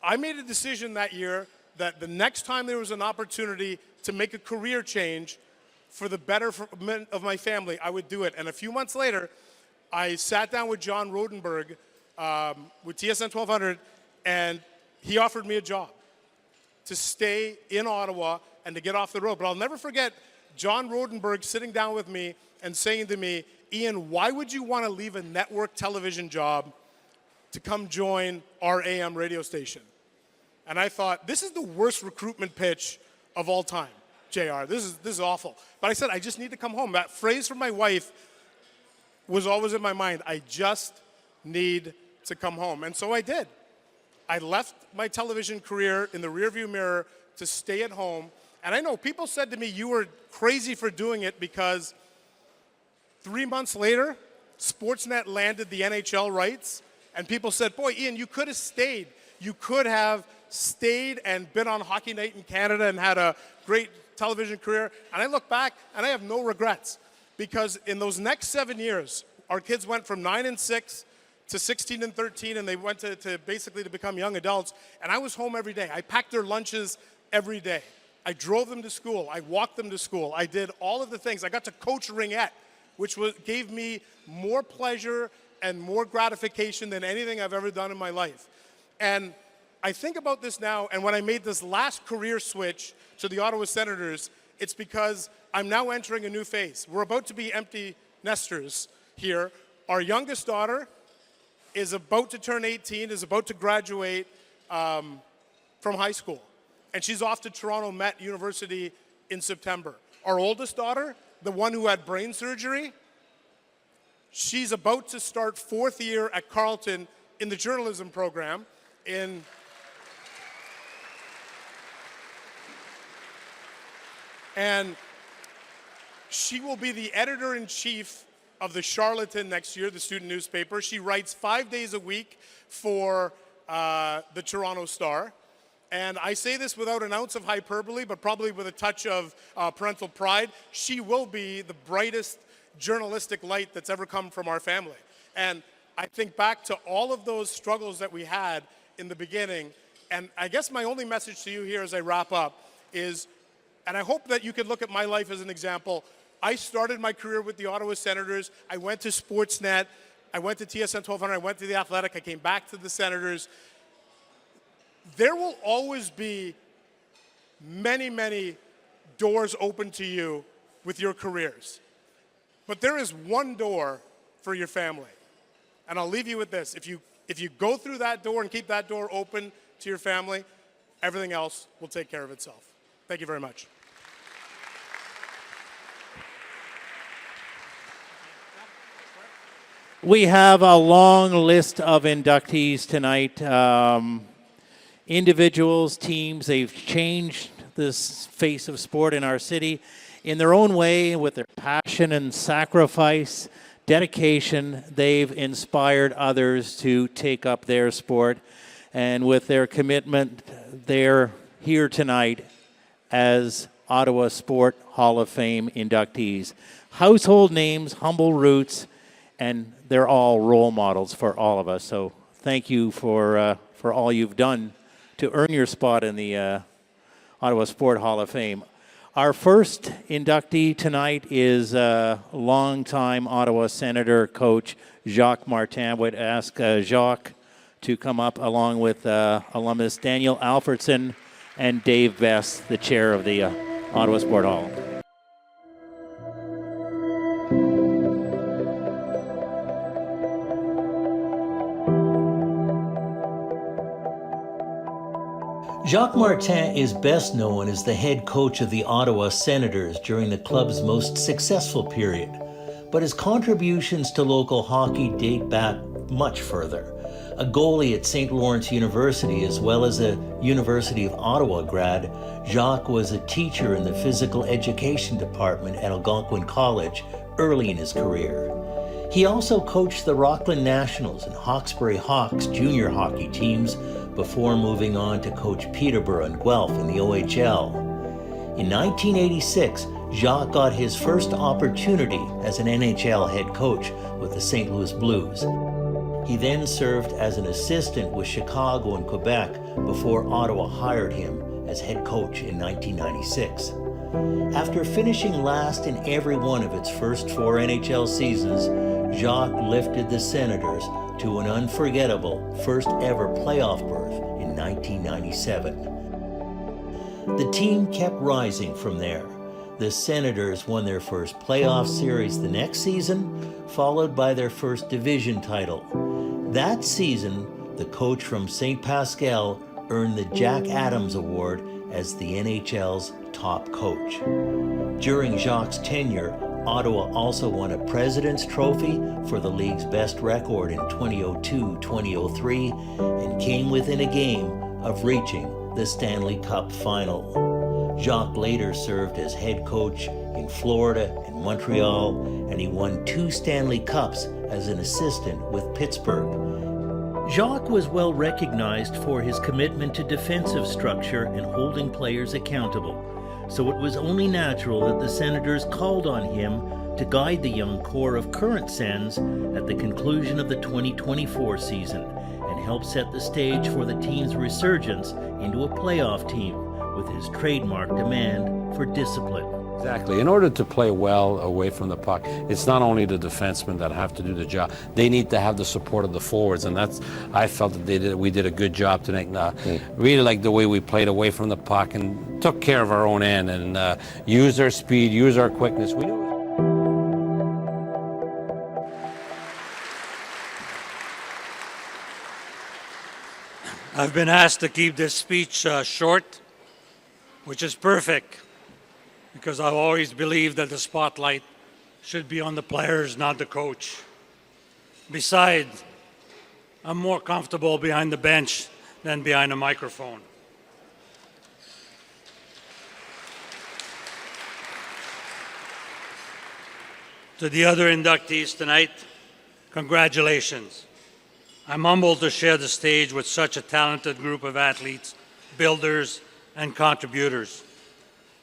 I made a decision that year that the next time there was an opportunity to make a career change for the betterment of my family, I would do it. And a few months later, I sat down with John Rodenberg with TSN 1200, and he offered me a job to stay in Ottawa and to get off the road. But I'll never forget John Rodenberg sitting down with me and saying to me, Ian, why would you want to leave a network television job to come join our AM radio station? And I thought, this is the worst recruitment pitch of all time, JR. This is awful. But I said, I just need to come home. That phrase from my wife was always in my mind. I just need to come home. And so I did. I left my television career in the rearview mirror to stay at home. And I know people said to me, you were crazy for doing it because 3 months later, Sportsnet landed the NHL rights. And people said, boy, Ian, you could have stayed. You could have stayed and been on Hockey Night in Canada and had a great television career. And I look back and I have no regrets because in those next 7 years, our kids went from 9 and 6 to 16 and 13, and they went to basically to become young adults. And I was home every day. I packed their lunches every day. I drove them to school. I walked them to school. I did all of the things. I got to coach ringette, which gave me more pleasure and more gratification than anything I've ever done in my life. And I think about this now, and when I made this last career switch to the Ottawa Senators, it's because I'm now entering a new phase. We're about to be empty nesters here. Our youngest daughter is about to turn 18, is about to graduate from high school. And she's off to Toronto Met University in September. Our oldest daughter, the one who had brain surgery, she's about to start 4th year at Carleton in the journalism program and she will be the editor-in-chief of the Charlatan next year, the student newspaper. She writes 5 days a week for the Toronto Star. And I say this without an ounce of hyperbole, but probably with a touch of parental pride. She will be the brightest journalistic light that's ever come from our family. And I think back to all of those struggles that we had in the beginning. And I guess my only message to you here as I wrap up is, and I hope that you could look at my life as an example. I started my career with the Ottawa Senators. I went to Sportsnet. I went to TSN 1200. I went to The Athletic. I came back to the Senators. There will always be many, many doors open to you with your careers. But there is one door for your family. And I'll leave you with this. If you go through that door and keep that door open to your family, everything else will take care of itself. Thank you very much. We have a long list of inductees tonight. Individuals, teams, they've changed the face of sport in our city in their own way with their passion and sacrifice, dedication. They've inspired others to take up their sport. And with their commitment, they're here tonight as Ottawa Sport Hall of Fame inductees. Household names, humble roots, and they're all role models for all of us. So thank you for all you've done to earn your spot in the Ottawa Sport Hall of Fame. Our first inductee tonight is longtime Ottawa Senator coach Jacques Martin. I would ask Jacques to come up along with alumnus Daniel Alfredson and Dave Best, the chair of the Ottawa Sport Hall. Jacques Martin is best known as the head coach of the Ottawa Senators during the club's most successful period, but his contributions to local hockey date back much further. A goalie at St. Lawrence University as well as a University of Ottawa grad, Jacques was a teacher in the physical education department at Algonquin College early in his career. He also coached the Rockland Nationals and Hawkesbury Hawks junior hockey teams before moving on to coach Peterborough and Guelph in the OHL. In 1986, Jacques got his first opportunity as an NHL head coach with the St. Louis Blues. He then served as an assistant with Chicago and Quebec before Ottawa hired him as head coach in 1996. After finishing last in every one of its first 4 NHL seasons, Jacques lifted the Senators to an unforgettable first ever playoff berth in 1997. The team kept rising from there. The Senators won their first playoff series the next season, followed by their first division title. That season, the coach from St. Pascal earned the Jack Adams Award as the NHL's top coach. During Jacques' tenure, Ottawa also won a President's Trophy for the league's best record in 2002-2003 and came within a game of reaching the Stanley Cup final. Jacques later served as head coach in Florida and Montreal, and he won 2 Stanley Cups as an assistant with Pittsburgh. Jacques was well recognized for his commitment to defensive structure and holding players accountable, so it was only natural that the Senators called on him to guide the young core of current Sens at the conclusion of the 2024 season and help set the stage for the team's resurgence into a playoff team with his trademark demand for discipline. Exactly. In order to play well away from the puck, it's not only the defensemen that have to do the job. They need to have the support of the forwards, and I felt that we did a good job tonight. Really like the way we played away from the puck and took care of our own end and used our speed, used our quickness. We knew. I've been asked to keep this speech short, which is perfect, because I've always believed that the spotlight should be on the players, not the coach. Besides, I'm more comfortable behind the bench than behind a microphone. To the other inductees tonight, congratulations. I'm humbled to share the stage with such a talented group of athletes, builders, and contributors.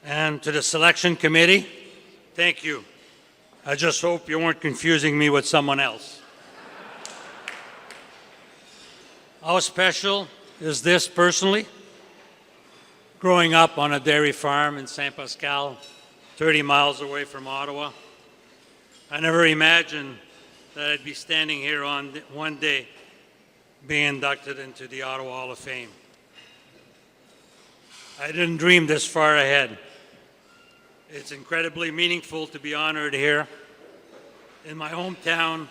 And to the selection committee, thank you. I just hope you weren't confusing me with someone else. How special is this personally? Growing up on a dairy farm in St. Pascal, 30 miles away from Ottawa, I never imagined that I'd be standing here on one day being inducted into the Ottawa Hall of Fame. I didn't dream this far ahead. It's incredibly meaningful to be honored here in my hometown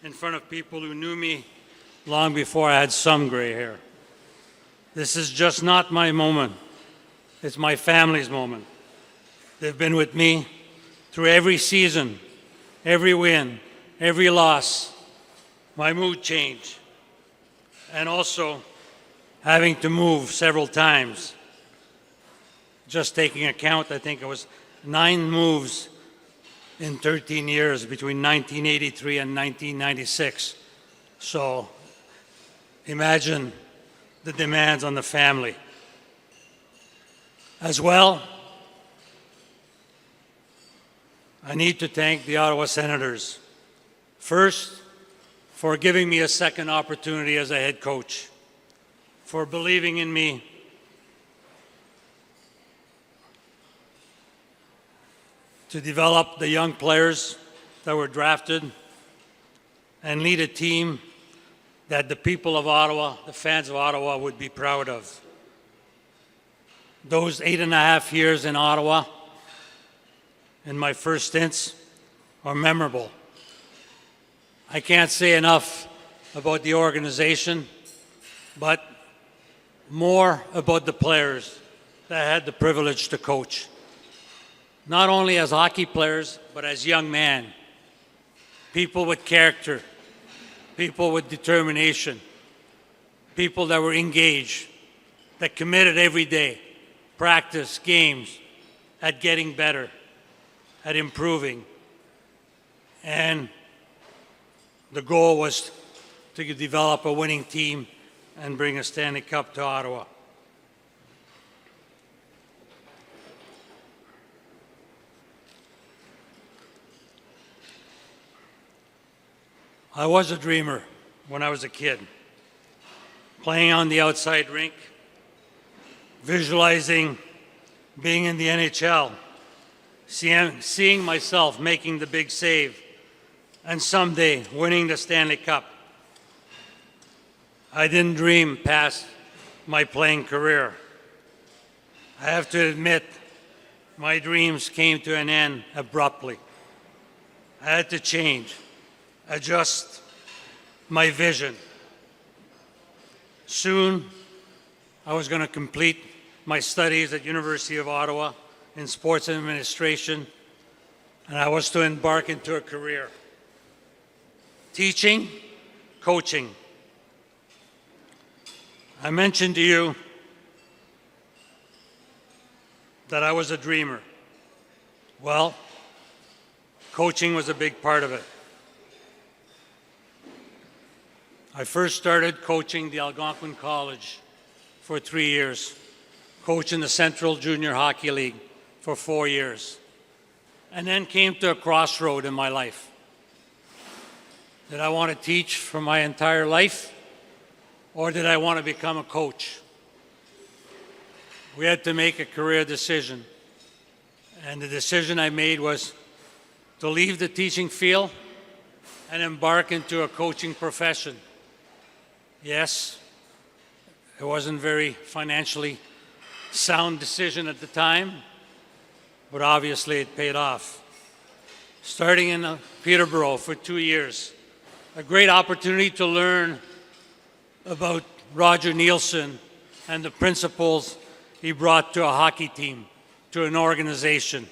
in front of people who knew me long before I had some gray hair. This is just not my moment. It's my family's moment. They've been with me through every season, every win, every loss, my mood change, and also having to move several times. Just taking account, I think it was 9 moves in 13 years between 1983 and 1996. So imagine the demands on the family. As well, I need to thank the Ottawa Senators. First, for giving me a second opportunity as a head coach, for believing in me, to develop the young players that were drafted and lead a team that the people of Ottawa, the fans of Ottawa, would be proud of. Those 8.5 years in Ottawa, in my first stints, are memorable. I can't say enough about the organization, but more about the players that I had the privilege to coach. Not only as hockey players, but as young men. People with character, people with determination, people that were engaged, that committed every day, practice, games, at getting better, at improving. And the goal was to develop a winning team and bring a Stanley Cup to Ottawa. I was a dreamer when I was a kid, playing on the outside rink, visualizing being in the NHL, seeing myself making the big save, and someday winning the Stanley Cup. I didn't dream past my playing career. I have to admit, my dreams came to an end abruptly. I had to change, adjust my vision. Soon, I was going to complete my studies at University of Ottawa in sports administration, and I was to embark into a career. Teaching, coaching. I mentioned to you that I was a dreamer. Well, coaching was a big part of it. I first started coaching the Algonquin College for 3 years, coaching the Central Junior Hockey League for 4 years, and then came to a crossroad in my life. Did I want to teach for my entire life, or did I want to become a coach? We had to make a career decision, and the decision I made was to leave the teaching field and embark into a coaching profession. Yes, it wasn't very financially sound decision at the time, but obviously it paid off. Starting in Peterborough for 2 years, a great opportunity to learn about Roger Nielsen and the principles he brought to a hockey team, to an organization.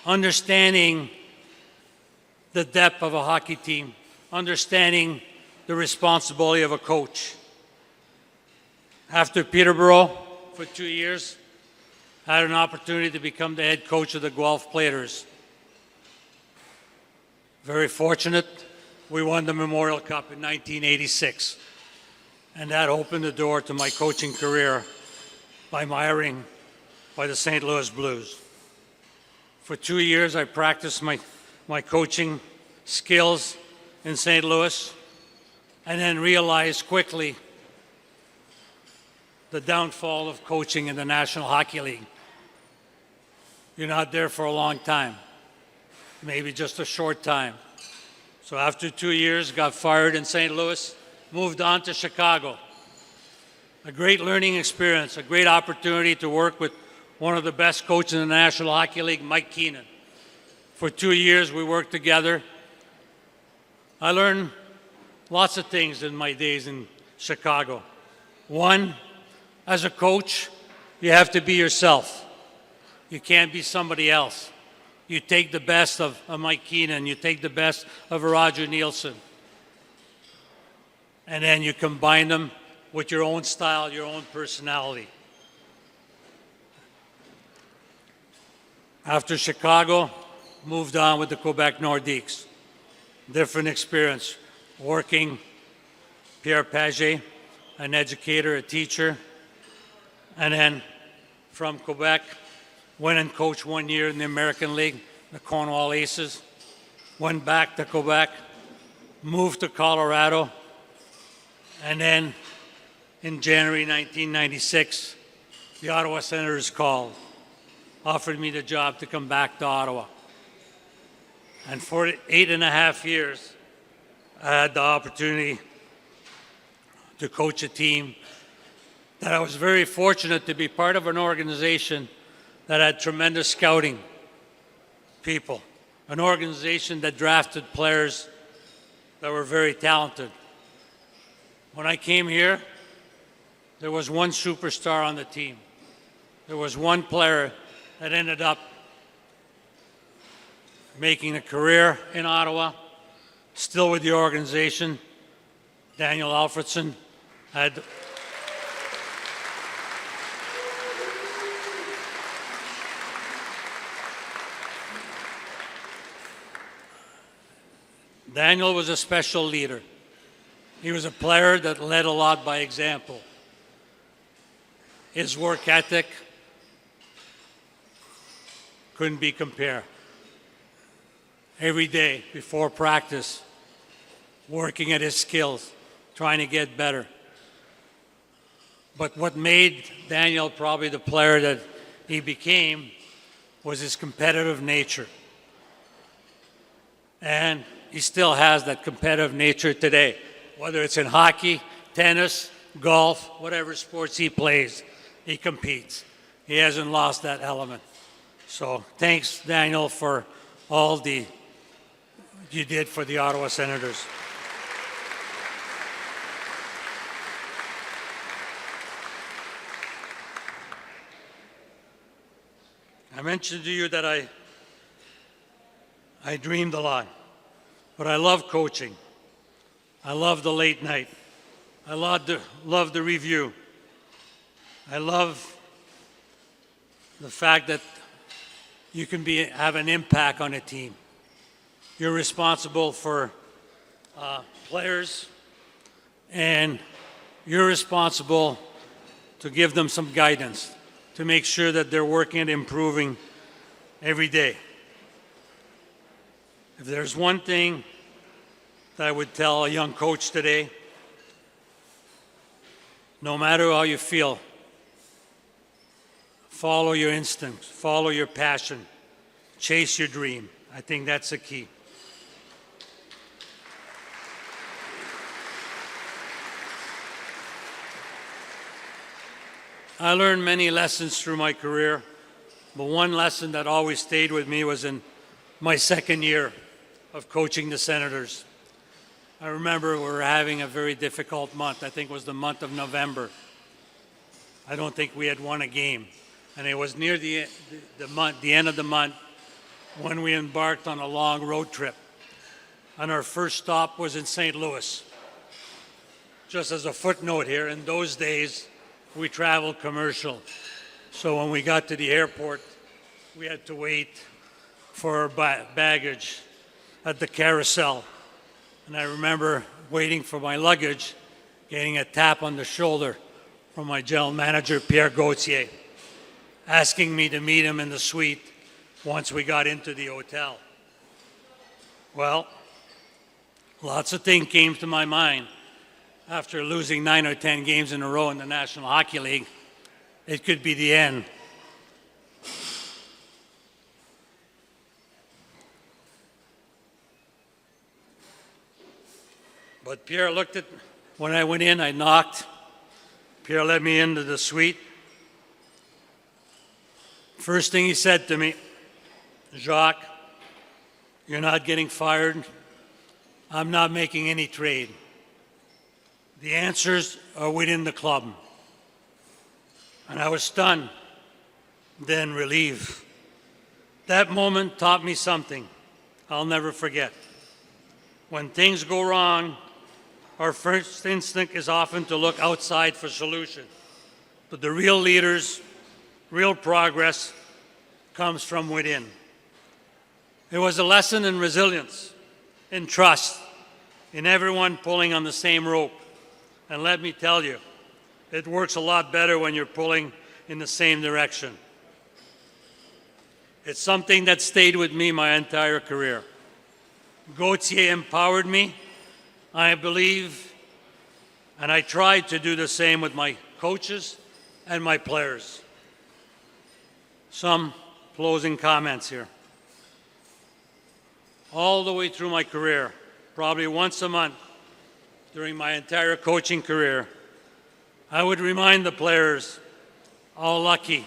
Understanding the depth of a hockey team, understanding the responsibility of a coach. After Peterborough for 2 years, I had an opportunity to become the head coach of the Guelph Platers. Very fortunate, we won the Memorial Cup in 1986. And that opened the door to my coaching career by hiring by the St. Louis Blues. For 2 years, I practiced my coaching skills in St. Louis, and then realized quickly the downfall of coaching in the National Hockey League. You're not there for a long time, maybe just a short time. So after 2 years, got fired in St. Louis, moved on to Chicago. A great learning experience, a great opportunity to work with one of the best coaches in the National Hockey League, Mike Keenan. For 2 years, we worked together. I learned lots of things in my days in Chicago. One, as a coach, you have to be yourself. You can't be somebody else. You take the best of Mike Keenan, you take the best of Roger Nielsen, and then you combine them with your own style, your own personality. After Chicago, moved on with the Quebec Nordiques. Different experience, working Pierre Paget, an educator, a teacher, and then from Quebec, went and coached 1 year in the American League, the Cornwall Aces, went back to Quebec, moved to Colorado, and then in January 1996, the Ottawa Senators called, offered me the job to come back to Ottawa. And for 8.5 years, I had the opportunity to coach a team that I was very fortunate to be part of an organization that had tremendous scouting people, an organization that drafted players that were very talented. When I came here, there was one superstar on the team. There was one player that ended up making a career in Ottawa, still with the organization. Daniel Alfredson had Daniel was a special leader. He was a player that led a lot by example. His work ethic couldn't be compared. Every day before practice, working at his skills, trying to get better. But what made Daniel probably the player that he became was his competitive nature. And he still has that competitive nature today, whether it's in hockey, tennis, golf, whatever sports he plays, he competes. He hasn't lost that element. So thanks, Daniel, for all you did for the Ottawa Senators. I mentioned to you that I dreamed a lot, but I love coaching. I love the late night. I love the review. I love the fact that you can have an impact on a team. You're responsible for players, and you're responsible to give them some guidance, to make sure that they're working at improving every day. If there's one thing that I would tell a young coach today, no matter how you feel, follow your instincts, follow your passion, chase your dream. I think that's the key. I learned many lessons through my career, but one lesson that always stayed with me was in my second year of coaching the Senators. I remember we were having a very difficult month. I think it was the month of November. I don't think we had won a game. And it was near the end of the month when we embarked on a long road trip. And our first stop was in St. Louis. Just as a footnote here, in those days, we traveled commercial. So when we got to the airport, we had to wait for our baggage at the carousel. And I remember waiting for my luggage, getting a tap on the shoulder from my general manager, Pierre Gauthier, asking me to meet him in the suite once we got into the hotel. Well, lots of things came to my mind. After losing 9 or 10 games in a row in the National Hockey League, it could be the end. But Pierre looked at, when I went in, I knocked. Pierre let me into the suite. First thing he said to me, Jacques, you're not getting fired. I'm not making any trade. The answers are within the club. And I was stunned, then relieved. That moment taught me something I'll never forget. When things go wrong, our first instinct is often to look outside for solutions. But the real leaders, real progress comes from within. It was a lesson in resilience, in trust, in everyone pulling on the same rope. And let me tell you, it works a lot better when you're pulling in the same direction. It's something that stayed with me my entire career. Gauthier empowered me, I believe, and I tried to do the same with my coaches and my players. Some closing comments here. All the way through my career, probably once a month during my entire coaching career, I would remind the players how lucky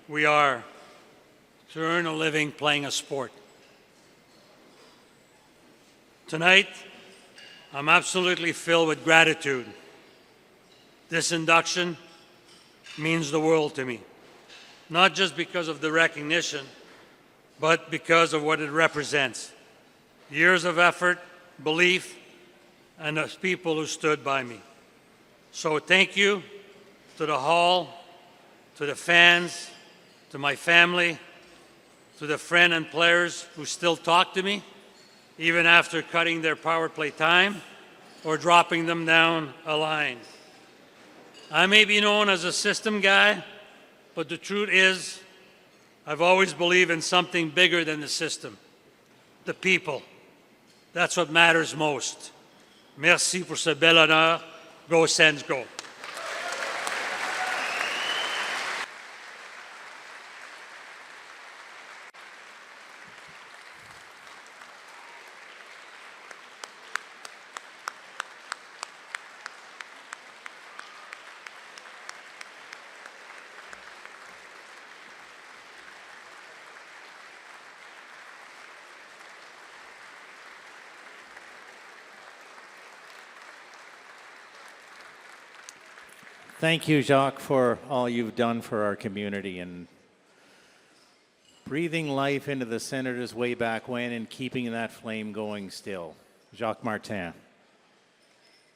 we are to earn a living playing a sport. Tonight, I'm absolutely filled with gratitude. This induction means the world to me, not just because of the recognition, but because of what it represents. Years of effort, belief, and the people who stood by me. So thank you to the hall, to the fans, to my family, to the friends and players who still talk to me, even after cutting their power play time or dropping them down a line. I may be known as a system guy, but the truth is, I've always believed in something bigger than the system, the people. That's what matters most. Merci pour ce bel honneur. Go Sens, go. Thank you, Jacques, for all you've done for our community and breathing life into the Senators way back when and keeping that flame going still. Jacques Martin.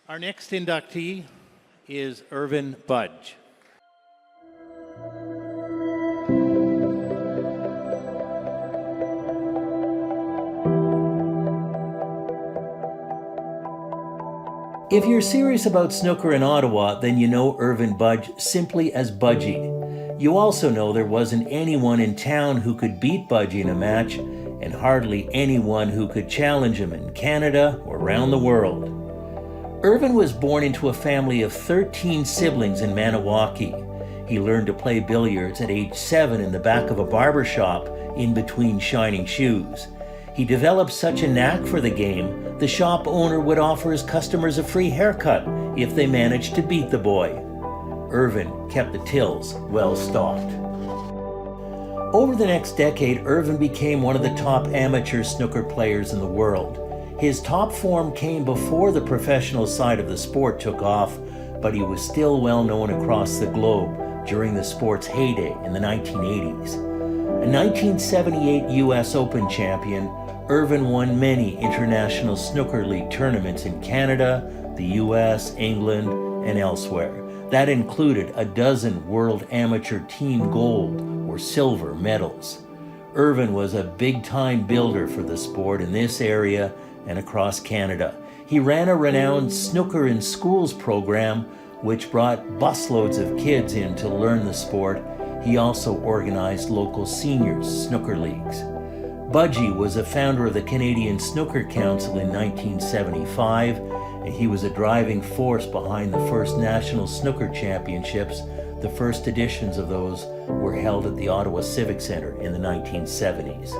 Our next inductee is Irvin Budge. If you're serious about snooker in Ottawa, then you know Irvin Budge simply as Budgie. You also know there wasn't anyone in town who could beat Budgie in a match, and hardly anyone who could challenge him in Canada or around the world. Irvin was born into a family of 13 siblings in Maniwaki. He learned to play billiards at age 7 in the back of a barber shop in between shining shoes. He developed such a knack for the game, the shop owner would offer his customers a free haircut if they managed to beat the boy. Irvin kept the tills well stocked. Over the next decade, Irvin became one of the top amateur snooker players in the world. His top form came before the professional side of the sport took off, but he was still well known across the globe during the sport's heyday in the 1980s. A 1978 U.S. Open champion, Irvin won many international snooker league tournaments in Canada, the U.S., England, and elsewhere. That included a dozen World Amateur Team Gold or Silver medals. Irvin was a big-time builder for the sport in this area and across Canada. He ran a renowned Snooker in Schools program, which brought busloads of kids in to learn the sport. He also organized local seniors snooker leagues. Budgie was a founder of the Canadian Snooker Council in 1975, and he was a driving force behind the first National Snooker Championships. The first editions of those were held at the Ottawa Civic Centre in the 1970s.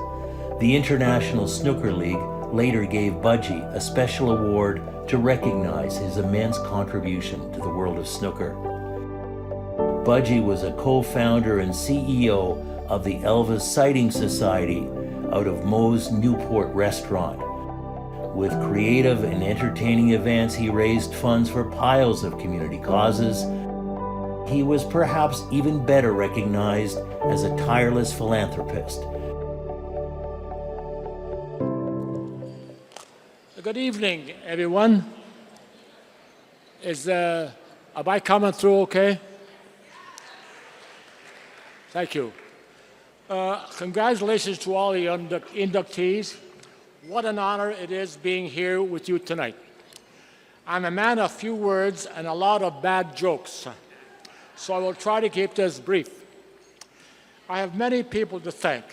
The International Snooker League later gave Budgie a special award to recognize his immense contribution to the world of snooker. Budgie was a co-founder and CEO of the Elvis Sighting Society out of Moe's Newport restaurant. With creative and entertaining events, he raised funds for piles of community causes. He was perhaps even better recognized as a tireless philanthropist. Good evening, everyone. Am I coming through okay? Thank you. Congratulations to all the inductees. What an honor it is being here with you tonight. I'm a man of few words and a lot of bad jokes, so I will try to keep this brief. I have many people to thank.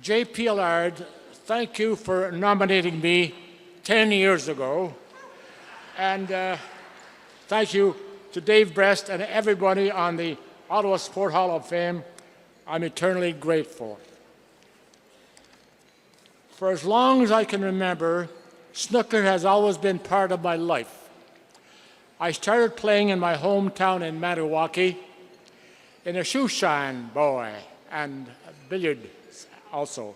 J.P. Allard, thank you for nominating me 10 years ago. And thank you to Dave Brest and everybody on the Ottawa Sport Hall of Fame. I'm eternally grateful. For as long as I can remember, snooker has always been part of my life. I started playing in my hometown in Maniwaki, in a shoe shine boy, and billiard also.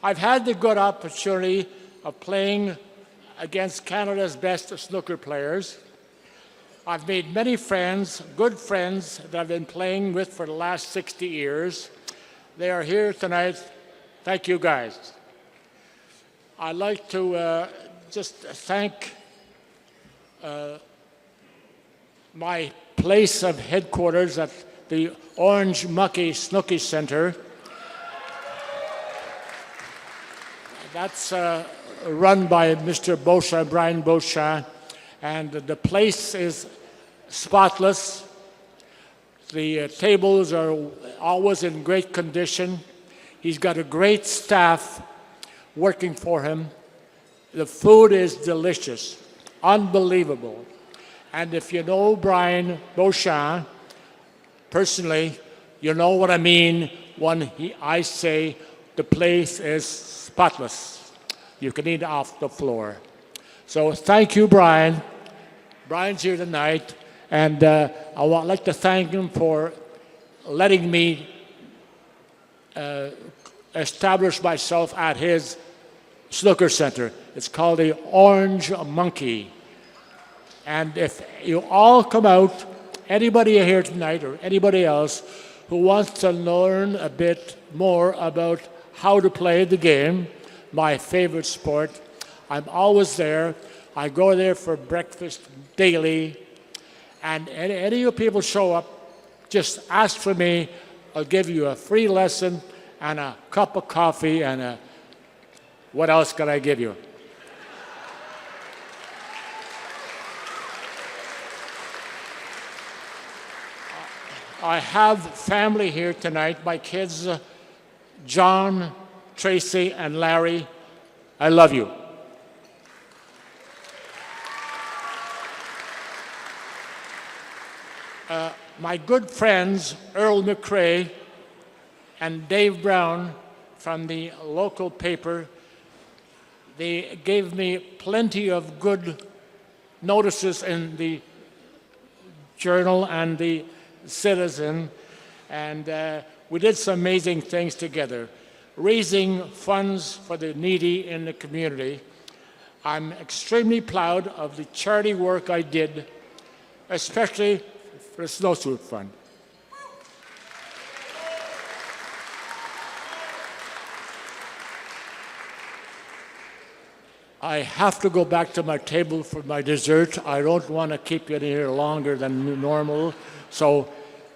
I've had the good opportunity of playing against Canada's best snooker players. I've made many friends, good friends that I've been playing with for the last 60 years. They are here tonight. Thank you, guys. I'd like to just thank my place of headquarters at the Orange Mucky Snooky Center. That's run by Mr. Beauchamp, Brian Beauchamp, and the place is spotless. The tables are always in great condition. He's got a great staff working for him. The food is delicious, unbelievable. And if you know Brian Beauchamp personally, you know what I mean when I say the place is spotless. You can eat off the floor. So thank you, Brian. Brian's here tonight, and I would like to thank him for letting me establish myself at his snooker center. It's called the Orange Monkey. And if you all come out, anybody here tonight or anybody else who wants to learn a bit more about how to play the game, my favorite sport, I'm always there. I go there for breakfast daily. And any of you people show up, just ask for me. I'll give you a free lesson and a cup of coffee and what else can I give you? I have family here tonight, my kids, John, Tracy, and Larry. I love you. My good friends, Earl McRae and Dave Brown from the local paper, they gave me plenty of good notices in the Journal and the Citizen, and we did some amazing things together, raising funds for the needy in the community. I'm extremely proud of the charity work I did, especially for the Snowsuit Fund. I have to go back to my table for my dessert. I don't want to keep you here longer than normal. So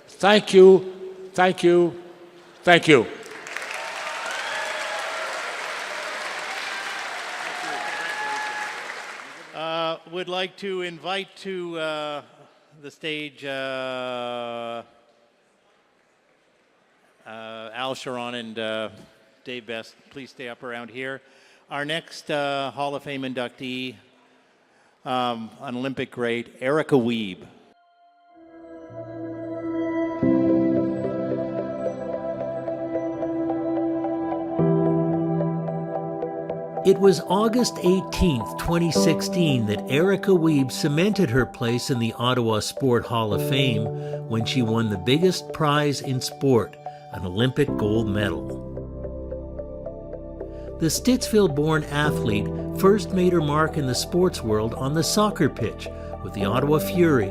thank you, thank you, thank you. Would like to invite to the stage Al Sharon and Dave Best. Please stay up around here. Our next Hall of Fame inductee, an Olympic great, Erica Wiebe. It was August 18th, 2016 that Erica Wiebe cemented her place in the Ottawa Sport Hall of Fame when she won the biggest prize in sport, an Olympic gold medal. The Stittsville-born athlete first made her mark in the sports world on the soccer pitch with the Ottawa Fury.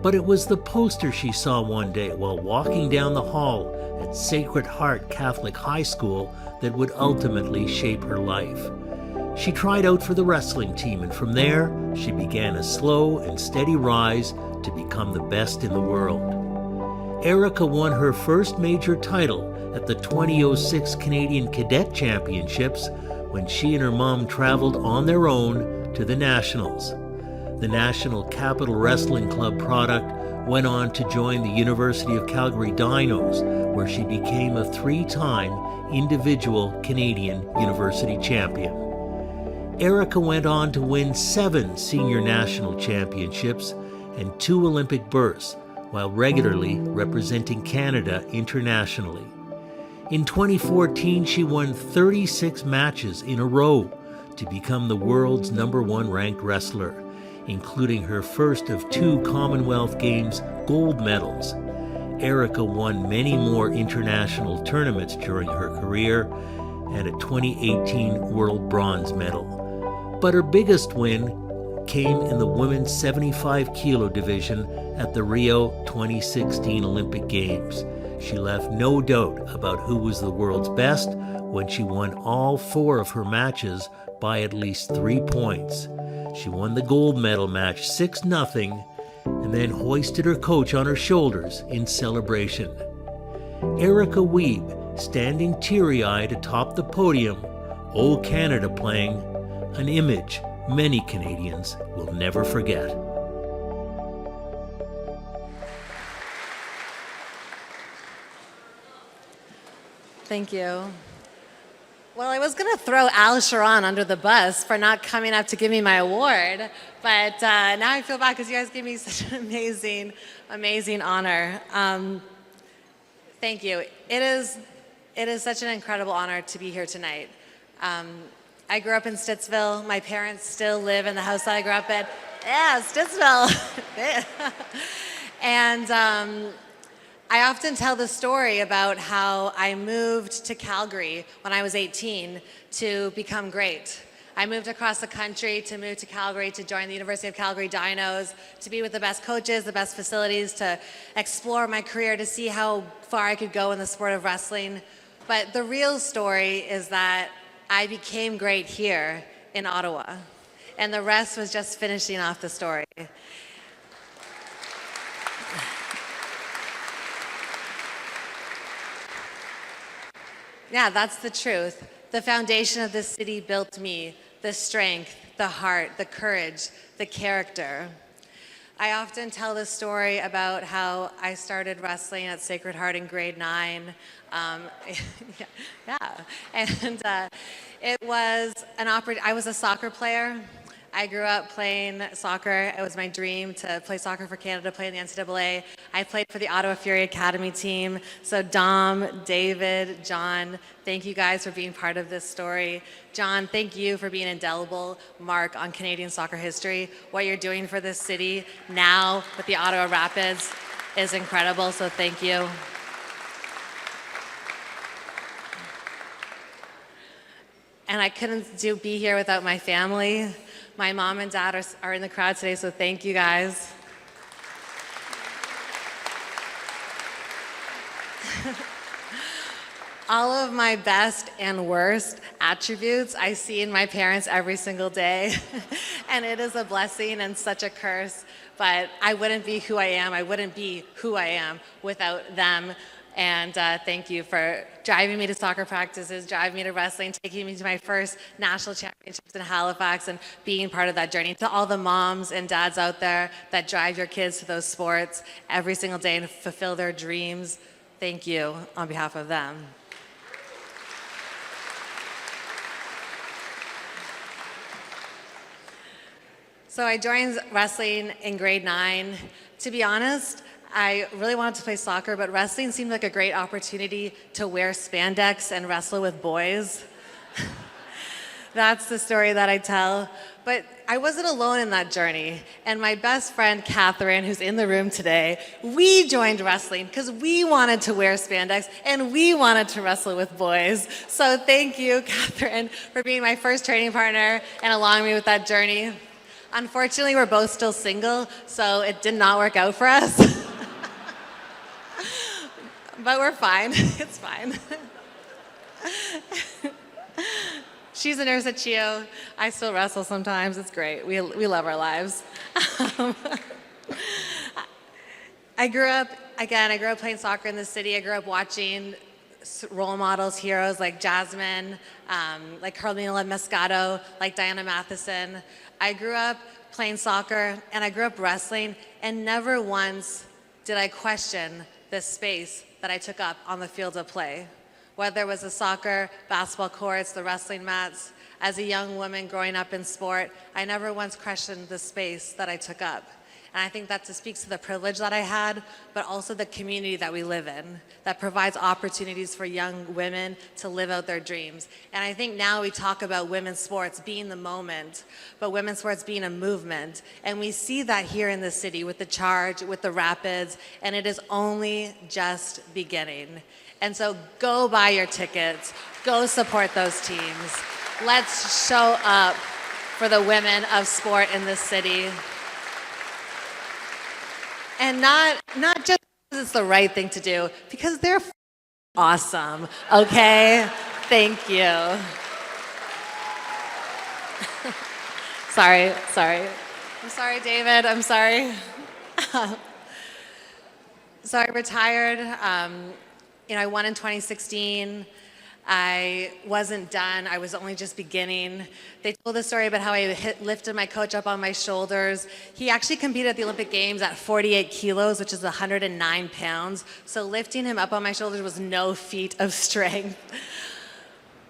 But it was the poster she saw one day while walking down the hall at Sacred Heart Catholic High School that would ultimately shape her life. She tried out for the wrestling team, and from there, she began a slow and steady rise to become the best in the world. Erica won her first major title at the 2006 Canadian Cadet Championships when she and her mom traveled on their own to the Nationals. The National Capital Wrestling Club product went on to join the University of Calgary Dinos, where she became a 3-time individual Canadian University champion. Erica went on to win 7 senior national championships and 2 Olympic berths, while regularly representing Canada internationally. In 2014, she won 36 matches in a row to become the world's #1 ranked wrestler, including her first of 2 Commonwealth Games gold medals. Erica won many more international tournaments during her career and a 2018 World Bronze Medal. But her biggest win came in the women's 75 kilo division at the Rio 2016 Olympic Games. She left no doubt about who was the world's best when she won all 4 of her matches by at least 3 points. She won the gold medal match 6-0 and then hoisted her coach on her shoulders in celebration. Erica Wiebe, standing teary-eyed atop the podium, Old Canada playing, an image many Canadians will never forget. Thank you. Well, I was going to throw Al Sharon under the bus for not coming up to give me my award, but now I feel bad because you guys gave me such an amazing, amazing honor. Thank you. It is such an incredible honor to be here tonight. I grew up in Stittsville. My parents still live in the house that I grew up in. Yeah, Stittsville. And I often tell the story about how I moved to Calgary when I was 18 to become great. I moved across the country to move to Calgary to join the University of Calgary Dinos, to be with the best coaches, the best facilities, to explore my career, to see how far I could go in the sport of wrestling. But the real story is that I became great here in Ottawa, and the rest was just finishing off the story. Yeah, that's the truth. The foundation of this city built me, the strength, the heart, the courage, the character. I often tell the story about how I started wrestling at Sacred Heart in grade 9. And it was an I was a soccer player. I grew up playing soccer. It was my dream to play soccer for Canada, play in the NCAA. I played for the Ottawa Fury Academy team. So Dom, David, John, thank you guys for being part of this story. John, thank you for being an indelible mark on Canadian soccer history. What you're doing for this city now with the Ottawa Rapids is incredible, so thank you. And I couldn't be here without my family. My mom and dad are in the crowd today, so thank you guys. All of my best and worst attributes I see in my parents every single day. And it is a blessing and such a curse, but I wouldn't be who I am. I wouldn't be who I am without them. And thank you for driving me to soccer practices, driving me to wrestling, taking me to my first national championships in Halifax, and being part of that journey. To all the moms and dads out there that drive your kids to those sports every single day and fulfill their dreams, thank you on behalf of them. So I joined wrestling in grade 9. To be honest, I really wanted to play soccer, but wrestling seemed like a great opportunity to wear spandex and wrestle with boys. That's the story that I tell. But I wasn't alone in that journey. And my best friend, Catherine, who's in the room today, we joined wrestling because we wanted to wear spandex and we wanted to wrestle with boys. So thank you, Catherine, for being my first training partner and allowing me with that journey. Unfortunately, we're both still single, so it did not work out for us. But we're fine. It's fine. She's a nurse at CHEO. I still wrestle sometimes. It's great. We love our lives. I grew up playing soccer in the city. I grew up watching role models, heroes like Jasmine, like Carolina Mascato, like Diana Matheson. I grew up playing soccer and I grew up wrestling, and never once did I question the space that I took up on the field of play. Whether it was the soccer, basketball courts, the wrestling mats, as a young woman growing up in sport, I never once questioned the space that I took up. And I think that speaks to the privilege that I had, but also the community that we live in, that provides opportunities for young women to live out their dreams. And I think now we talk about women's sports being the moment, but women's sports being a movement. And we see that here in the city with the Charge, with the Rapids, and it is only just beginning. And so go buy your tickets, go support those teams. Let's show up for the women of sport in this city. And not just because it's the right thing to do, because they're awesome, okay? Thank you. Sorry. I'm sorry, David, I'm sorry. So I retired. I won in 2016. I wasn't done. I was only just beginning. They told the story about how I lifted my coach up on my shoulders. He actually competed at the Olympic Games at 48 kilos, which is 109 pounds. So lifting him up on my shoulders was no feat of strength.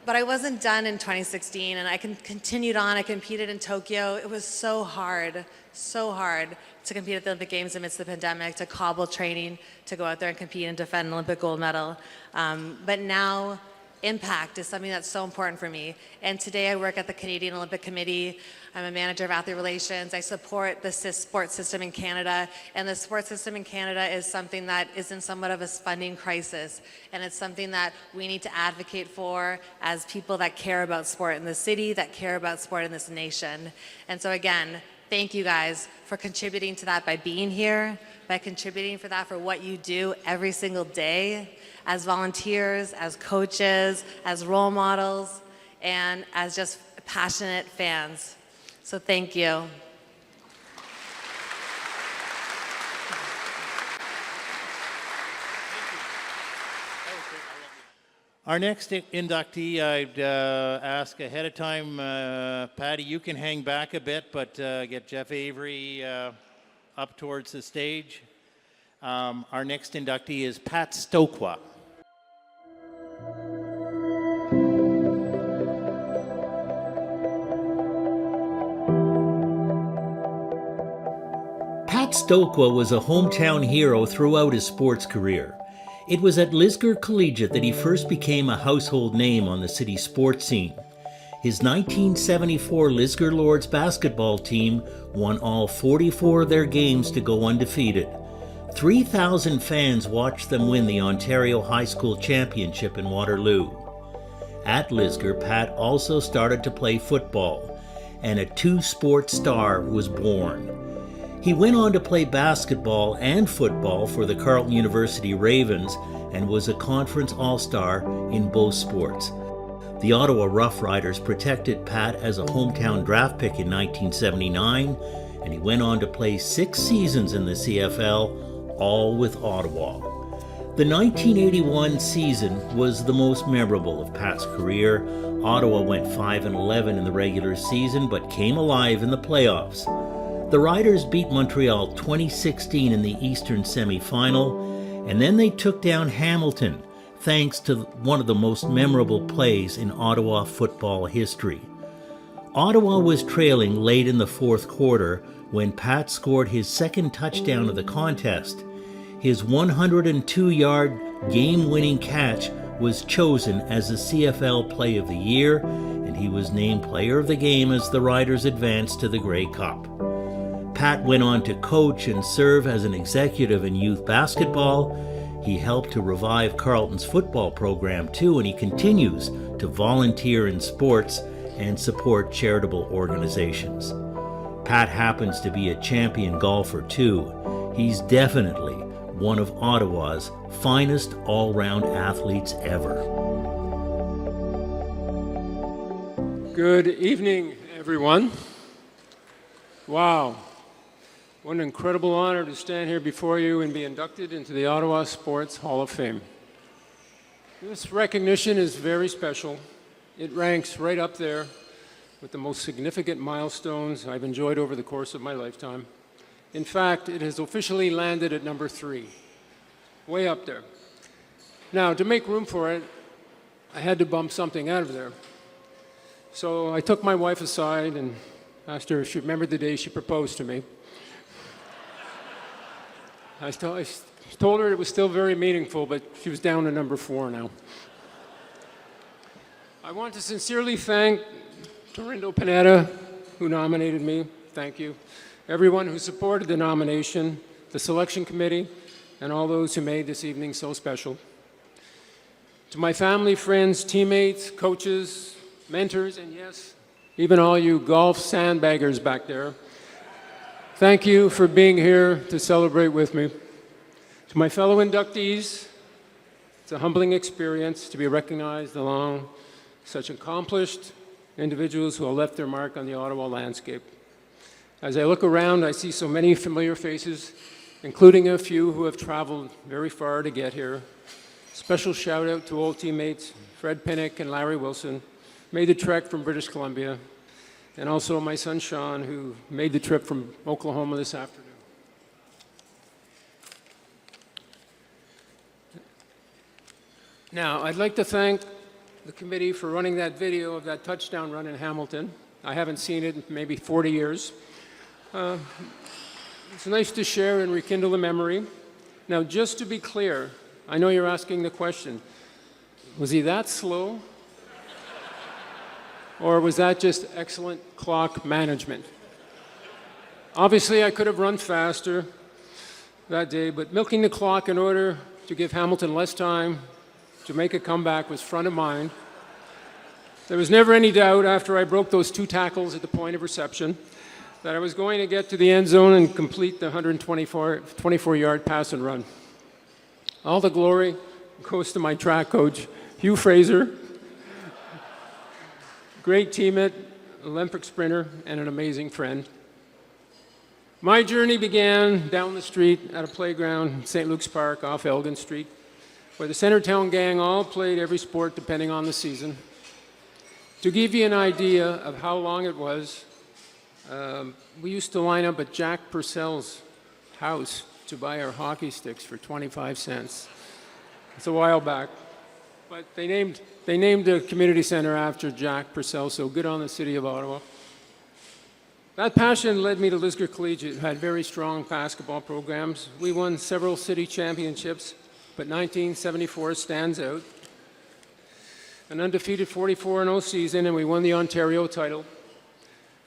But I wasn't done in 2016, and I continued on. I competed in Tokyo. It was so hard to compete at the Olympic Games amidst the pandemic, to cobble training, to go out there and compete and defend an Olympic gold medal. But now, impact is something that's so important for me. And today I work at the Canadian Olympic Committee. I'm a manager of athlete relations. I support the sports system in Canada. And the sports system in Canada is something that is in somewhat of a funding crisis. And it's something that we need to advocate for as people that care about sport in the city, that care about sport in this nation. And so again, thank you guys for contributing to that by being here, by contributing for that for what you do every single day as volunteers, as coaches, as role models, and as just passionate fans. So thank you. Our next inductee, I'd ask ahead of time, Patty, you can hang back a bit, but get Jeff Avery up towards the stage. Our next inductee is Pat Stokwa. Pat Stokwa was a hometown hero throughout his sports career. It was at Lisgar Collegiate that he first became a household name on the city's sports scene. His 1974 Lisgar Lords basketball team won all 44 of their games to go undefeated. 3,000 fans watched them win the Ontario High School Championship in Waterloo. At Lisgar, Pat also started to play football, and a two-sport star was born. He went on to play basketball and football for the Carleton University Ravens and was a conference all-star in both sports. The Ottawa Rough Riders protected Pat as a hometown draft pick in 1979, and he went on to play 6 seasons in the CFL, all with Ottawa. The 1981 season was the most memorable of Pat's career. Ottawa went 5-11 in the regular season, but came alive in the playoffs. The Riders beat Montreal 2016 in the Eastern semi-final, and then they took down Hamilton, thanks to one of the most memorable plays in Ottawa football history. Ottawa was trailing late in the fourth quarter when Pat scored his second touchdown of the contest. His 102-yard game-winning catch was chosen as the CFL Play of the Year, and he was named Player of the Game as the Riders advanced to the Grey Cup. Pat went on to coach and serve as an executive in youth basketball. He helped to revive Carleton's football program too, and he continues to volunteer in sports and support charitable organizations. Pat happens to be a champion golfer too. He's definitely one of Ottawa's finest all-round athletes ever. Good evening, everyone. Wow. What an incredible honor to stand here before you and be inducted into the Ottawa Sports Hall of Fame. This recognition is very special. It ranks right up there with the most significant milestones I've enjoyed over the course of my lifetime. In fact, it has officially landed at number 3, way up there. Now, to make room for it, I had to bump something out of there. So I took my wife aside and asked her if she remembered the day she proposed to me. I told her it was still very meaningful, but she was down to number 4 now. I want to sincerely thank Torindo Panetta, who nominated me. Thank you. Everyone who supported the nomination, the selection committee, and all those who made this evening so special. To my family, friends, teammates, coaches, mentors, and yes, even all you golf sandbaggers back there. Thank you for being here to celebrate with me. To my fellow inductees, it's a humbling experience to be recognized along such accomplished individuals who have left their mark on the Ottawa landscape. As I look around, I see so many familiar faces, including a few who have traveled very far to get here. Special shout out to old teammates Fred Pinnock and Larry Wilson, made the trek from British Columbia, and also my son Sean, who made the trip from Oklahoma this afternoon. Now, I'd like to thank the committee for running that video of that touchdown run in Hamilton. I haven't seen it in maybe 40 years. It's nice to share and rekindle the memory. Now, just to be clear, I know you're asking the question, was he that slow? Or was that just excellent clock management? Obviously, I could have run faster that day, but milking the clock in order to give Hamilton less time to make a comeback was front of mind. There was never any doubt after I broke those 2 tackles at the point of reception that I was going to get to the end zone and complete the 124-yard pass and run. All the glory goes to my track coach, Hugh Fraser, great teammate, Olympic sprinter, and an amazing friend. My journey began down the street at a playground in St. Luke's Park off Elgin Street, where the Centertown gang all played every sport depending on the season. To give you an idea of how long it was, we used to line up at Jack Purcell's house to buy our hockey sticks for 25 cents. It's a while back. But they named the community center after Jacques Purcell, so good on the City of Ottawa. That passion led me to Lisgar Collegiate, who had very strong basketball programs. We won several city championships, but 1974 stands out. An undefeated 44-0 season, and we won the Ontario title,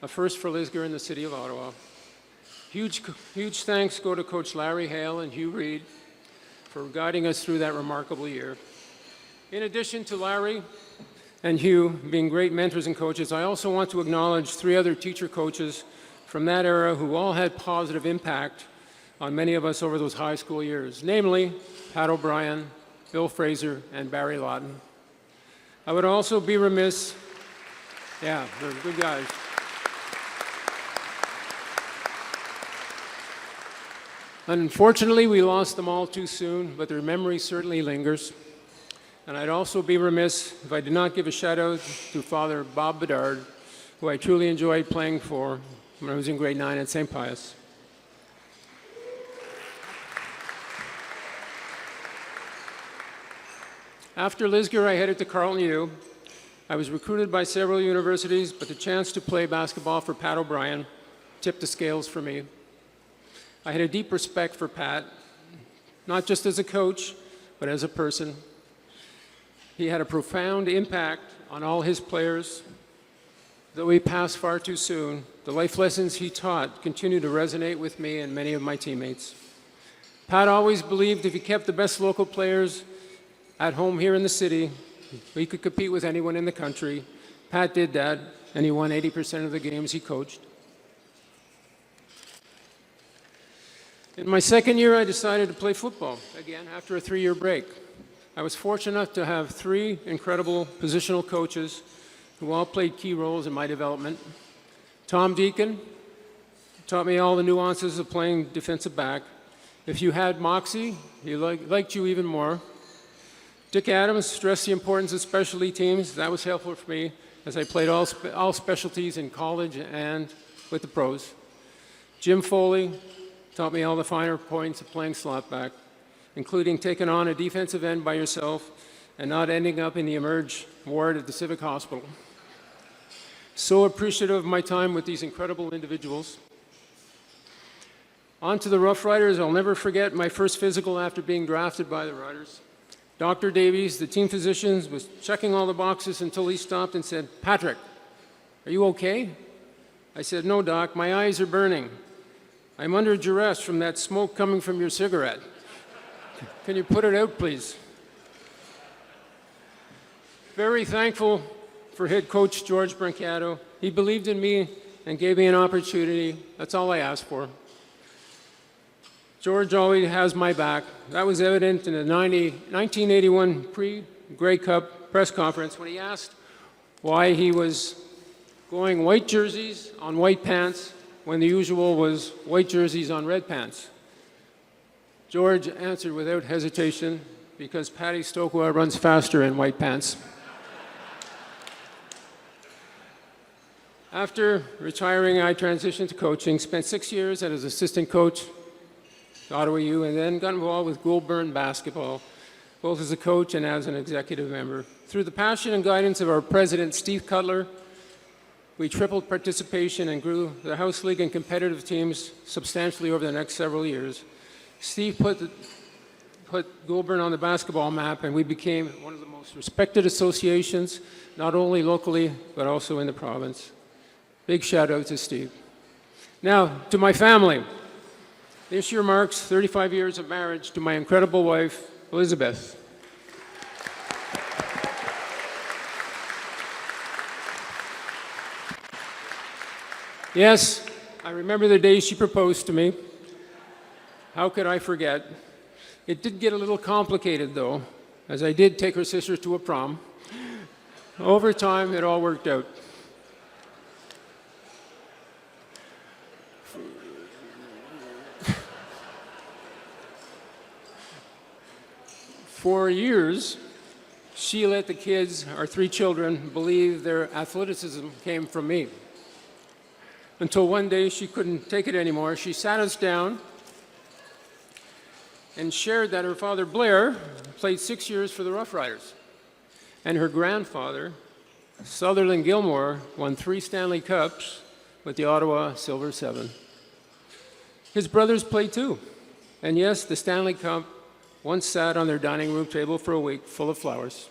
a first for Lisgar in the City of Ottawa. Huge thanks go to Coach Larry Hale and Hugh Reid for guiding us through that remarkable year. In addition to Larry and Hugh being great mentors and coaches, I also want to acknowledge 3 other teacher coaches from that era who all had positive impact on many of us over those high school years, namely Pat O'Brien, Bill Fraser, and Barry Lawton. I would also be remiss, yeah, they're good guys. Unfortunately, we lost them all too soon, but their memory certainly lingers. And I'd also be remiss if I did not give a shout out to Father Bob Bedard, who I truly enjoyed playing for when I was in grade 9 at St. Pius. After Lisgar, I headed to Carleton U. I was recruited by several universities, but the chance to play basketball for Pat O'Brien tipped the scales for me. I had a deep respect for Pat, not just as a coach, but as a person. He had a profound impact on all his players. Though he passed far too soon, the life lessons he taught continue to resonate with me and many of my teammates. Pat always believed if he kept the best local players at home here in the city, he could compete with anyone in the country. Pat did that, and he won 80% of the games he coached. In my second year, I decided to play football, again, after a 3-year break. I was fortunate enough to have 3 incredible positional coaches who all played key roles in my development. Tom Deacon taught me all the nuances of playing defensive back. If you had moxie, he liked you even more. Dick Adams stressed the importance of specialty teams. That was helpful for me as I played all specialties in college and with the pros. Jim Foley taught me all the finer points of playing slot back, including taking on a defensive end by yourself and not ending up in the emerge ward at the Civic Hospital. So appreciative of my time with these incredible individuals. On to the Rough Riders. I'll never forget my first physical after being drafted by the Riders. Dr. Davies, the team physician, was checking all the boxes until he stopped and said, "Patrick, are you okay?" I said, "No, Doc, my eyes are burning. I'm under duress from that smoke coming from your cigarette. Can you put it out, please?" Very thankful for head coach George Brancato He believed in me and gave me an opportunity. That's all I asked for. George always has my back. That was evident in the 1981 pre-Grey Cup press conference when he asked why he was going white jerseys on white pants when the usual was white jerseys on red pants. George answered without hesitation, because Patty Stokwa runs faster in white pants. After retiring, I transitioned to coaching, spent 6 years as assistant coach at Ottawa U, and then got involved with Goulburn basketball, both as a coach and as an executive member. Through the passion and guidance of our president, Steve Cutler, we tripled participation and grew the House League and competitive teams substantially over the next several years. Steve put Goulburn on the basketball map, and we became one of the most respected associations, not only locally, but also in the province. Big shout out to Steve. Now, to my family. This year marks 35 years of marriage to my incredible wife, Elizabeth. Yes, I remember the day she proposed to me. How could I forget? It did get a little complicated, though, as I did take her sister to a prom. Over time, it all worked out. For years, she let the kids, our 3 children, believe their athleticism came from me. Until one day she couldn't take it anymore. She sat us down and shared that her father, Blair, played 6 years for the Rough Riders. And her grandfather, Sutherland Gilmore, won 3 Stanley Cups with the Ottawa Silver 7. His brothers played too. And yes, the Stanley Cup once sat on their dining room table for a week full of flowers.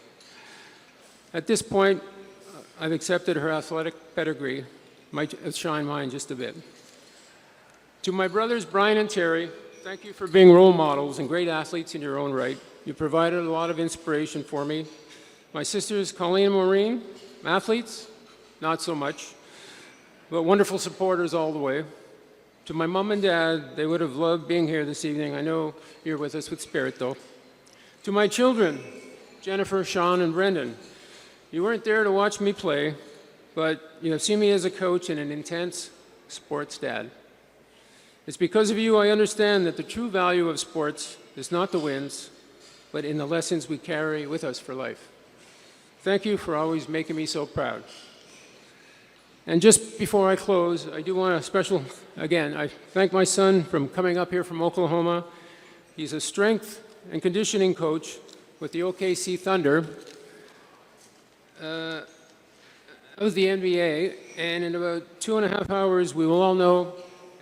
At this point, I've accepted her athletic pedigree. Might outshine mine just a bit. To my brothers, Brian and Terry, thank you for being role models and great athletes in your own right. You provided a lot of inspiration for me. My sisters, Colleen and Maureen, athletes, not so much, but wonderful supporters all the way. To my mom and dad, they would have loved being here this evening. I know you're with us with spirit, though. To my children, Jennifer, Sean, and Brendan, you weren't there to watch me play, but you have seen me as a coach and an intense sports dad. It's because of you I understand that the true value of sports is not the wins, but in the lessons we carry with us for life. Thank you for always making me so proud. And just before I close, I do want a special, again, I thank my son for coming up here from Oklahoma. He's a strength and conditioning coach with the OKC Thunder of the NBA, and in about 2.5 hours, we will all know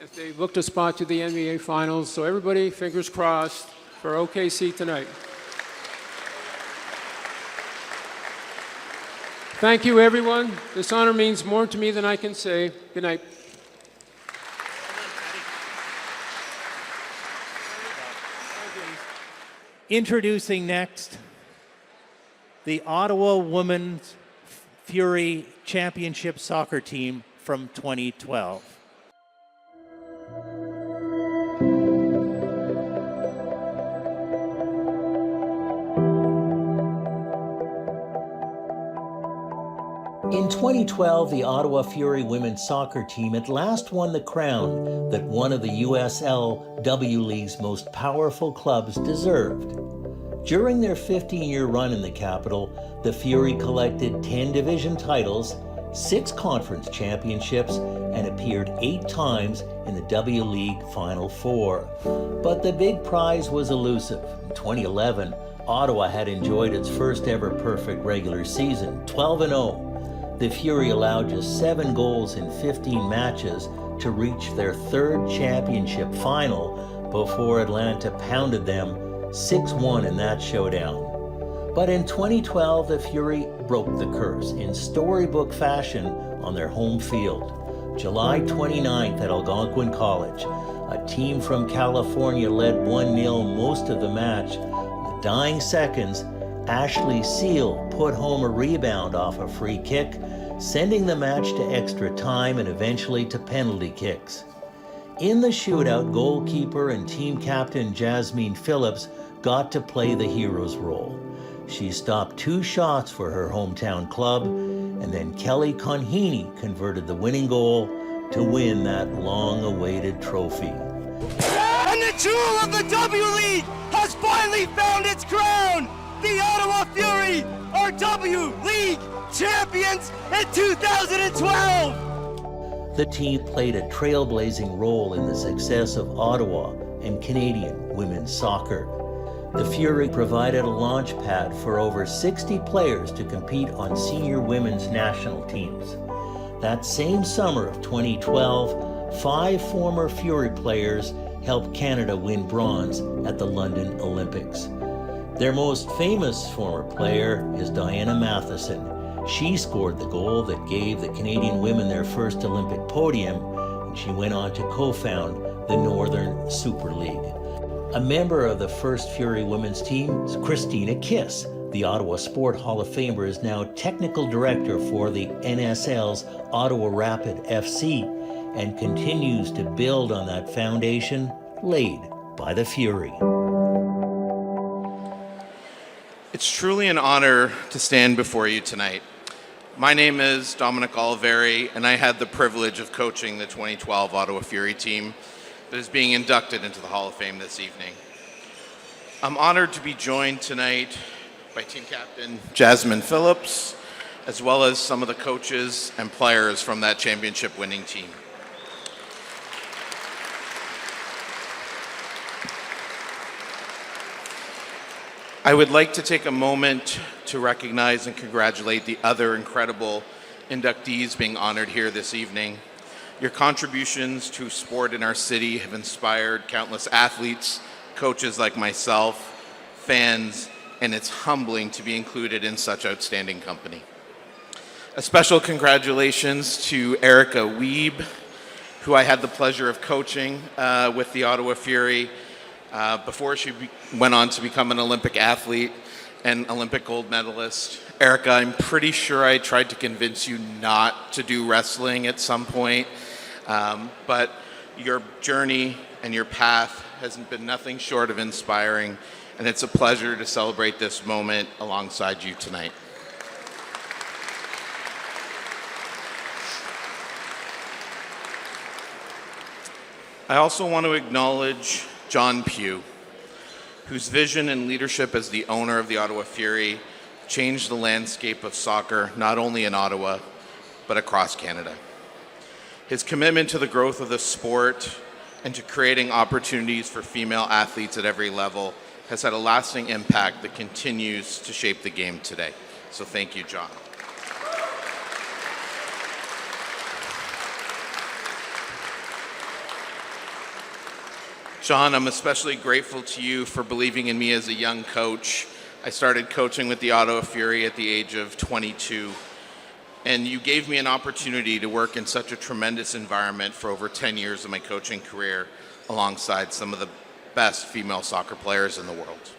if they booked a spot to the NBA Finals. So everybody, fingers crossed for OKC tonight. Thank you, everyone. This honor means more to me than I can say. Good night. Introducing next, the Ottawa Women's Fury Championship Soccer Team from 2012. In 2012, the Ottawa Fury women's soccer team at last won the crown that one of the USL W League's most powerful clubs deserved. During their 15-year run in the capital, the Fury collected 10 division titles, 6 conference championships, and appeared 8 times in the W League Final Four. But the big prize was elusive. In 2011, Ottawa had enjoyed its first ever perfect regular season, 12-0. The Fury allowed just 7 goals in 15 matches to reach their 3rd championship final before Atlanta pounded them 6-1 in that showdown. But in 2012, the Fury broke the curse in storybook fashion on their home field. July 29th at Algonquin College, a team from California led 1-0 most of the match. In the dying seconds, Ashley Seal put home a rebound off a free kick, sending the match to extra time and eventually to penalty kicks. In the shootout, goalkeeper and team captain Jasmine Phillips got to play the hero's role. She stopped 2 shots for her hometown club, and then Kelly Conheeney converted the winning goal to win that long-awaited trophy. And the jewel of the W League has finally found its crown! The Ottawa Fury are W League champions in 2012! The team played a trailblazing role in the success of Ottawa and Canadian women's soccer. The Fury provided a launch pad for over 60 players to compete on senior women's national teams. That same summer of 2012, 5 former Fury players helped Canada win bronze at the London Olympics. Their most famous former player is Diana Matheson. She scored the goal that gave the Canadian women their first Olympic podium, and she went on to co-found the Northern Super League. A member of the first Fury women's team is Christina Kiss. The Ottawa Sport Hall of Famer is now technical director for the NSL's Ottawa Rapid FC and continues to build on that foundation laid by the Fury. It's truly an honor to stand before you tonight. My name is Dominic Oliveri, and I had the privilege of coaching the 2012 Ottawa Fury team that is being inducted into the Hall of Fame this evening. I'm honored to be joined tonight by team captain Jasmine Phillips, as well as some of the coaches and players from that championship winning team. I would like to take a moment to recognize and congratulate the other incredible inductees being honored here this evening. Your contributions to sport in our city have inspired countless athletes, coaches like myself, fans, and it's humbling to be included in such outstanding company. A special congratulations to Erica Wiebe, who I had the pleasure of coaching with the Ottawa Fury before she went on to become an Olympic athlete and Olympic gold medalist. Erica, I'm pretty sure I tried to convince you not to do wrestling at some point, but your journey and your path has been nothing short of inspiring, and it's a pleasure to celebrate this moment alongside you tonight. I also want to acknowledge John Pugh, whose vision and leadership as the owner of the Ottawa Fury changed the landscape of soccer, not only in Ottawa, but across Canada. His commitment to the growth of the sport and to creating opportunities for female athletes at every level has had a lasting impact that continues to shape the game today. So thank you, John. John, I'm especially grateful to you for believing in me as a young coach. I started coaching with the Ottawa Fury at the age of 22, and you gave me an opportunity to work in such a tremendous environment for over 10 years of my coaching career alongside some of the best female soccer players in the world.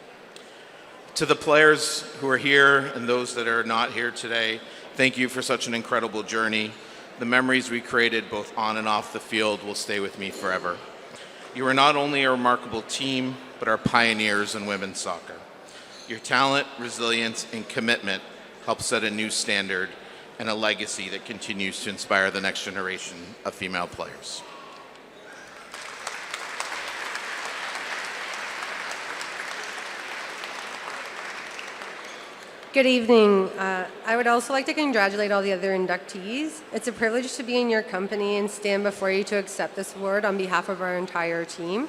To the players who are here and those that are not here today, thank you for such an incredible journey. The memories we created both on and off the field will stay with me forever. You are not only a remarkable team, but are pioneers in women's soccer. Your talent, resilience, and commitment help set a new standard and a legacy that continues to inspire the next generation of female players. Good evening. I would also like to congratulate all the other inductees. It's a privilege to be in your company and stand before you to accept this award on behalf of our entire team.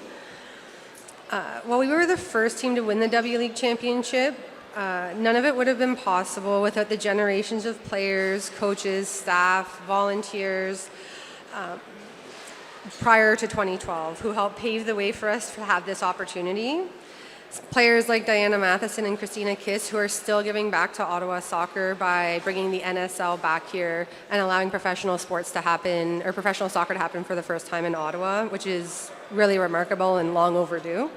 While we were the first team to win the W League Championship, none of it would have been possible without the generations of players, coaches, staff, volunteers prior to 2012 who helped pave the way for us to have this opportunity. Players like Diana Matheson and Christina Kiss, who are still giving back to Ottawa soccer by bringing the NSL back here and allowing professional sports to happen, or professional soccer to happen for the first time in Ottawa, which is really remarkable and long overdue.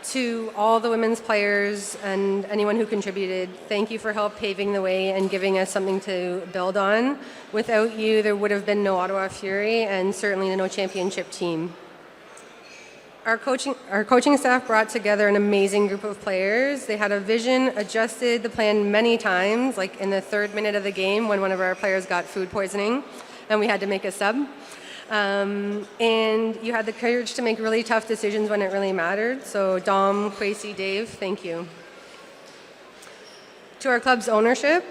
To all the women's players and anyone who contributed, thank you for help paving the way and giving us something to build on. Without you, there would have been no Ottawa Fury and certainly no championship team. Our coaching staff brought together an amazing group of players. They had a vision, adjusted the plan many times, like in the 3rd minute of the game when one of our players got food poisoning and we had to make a sub. And you had the courage to make really tough decisions when it really mattered. So Dom, Kwesi, Dave, thank you. To our club's ownership,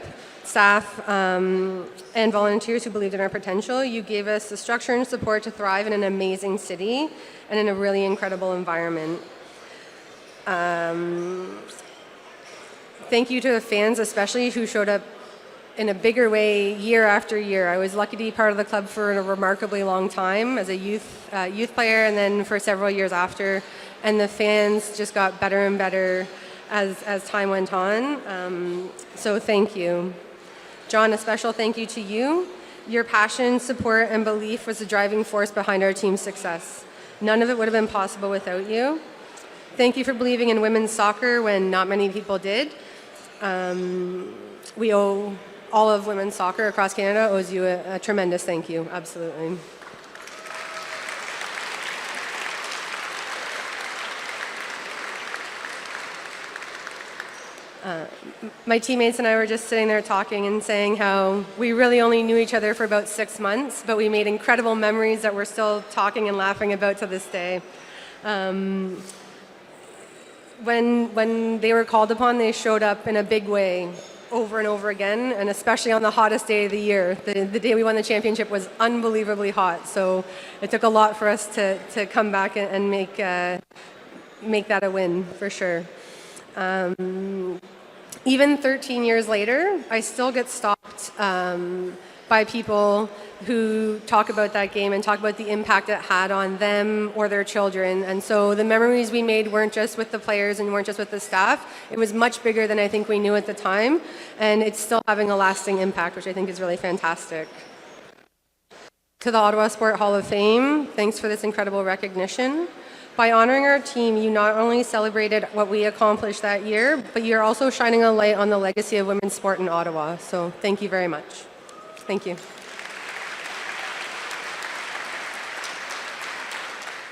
staff, and volunteers who believed in our potential, you gave us the structure and support to thrive in an amazing city and in a really incredible environment. Thank you to the fans especially who showed up in a bigger way year after year. I was lucky to be part of the club for a remarkably long time as a youth player and then for several years after. And the fans just got better and better as time went on. So thank you. John, a special thank you to you. Your passion, support, and belief was the driving force behind our team's success. None of it would have been possible without you. Thank you for believing in women's soccer when not many people did. We owe all of women's soccer across Canada owes you a tremendous thank you, absolutely. My teammates and I were just sitting there talking and saying how we really only knew each other for about 6 months, but we made incredible memories that we're still talking and laughing about to this day. When they were called upon, they showed up in a big way over and over again, and especially on the hottest day of the year. The day we won the championship was unbelievably hot, so it took a lot for us to come back and make that a win, for sure. Even 13 years later, I still get stopped by people who talk about that game and talk about the impact it had on them or their children. And so the memories we made weren't just with the players and weren't just with the staff. It was much bigger than I think we knew at the time. And it's still having a lasting impact, which I think is really fantastic. To the Ottawa Sport Hall of Fame, thanks for this incredible recognition. By honoring our team, you not only celebrated what we accomplished that year, but you're also shining a light on the legacy of women's sport in Ottawa. So thank you very much. Thank you.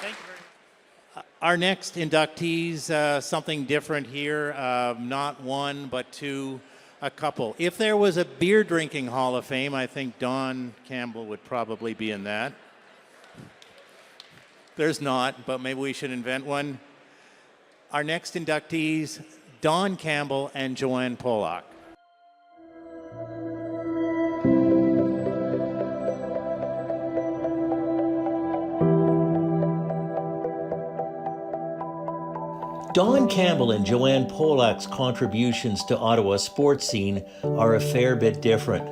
Thank you very much. Our next inductees, something different here, not one, but two, a couple. If there was a beer drinking Hall of Fame, I think Don Campbell would probably be in that. There's not, but maybe we should invent one. Our next inductees, Don Campbell and Joanne Polak. Don Campbell and Joanne Polak's contributions to Ottawa's sports scene are a fair bit different,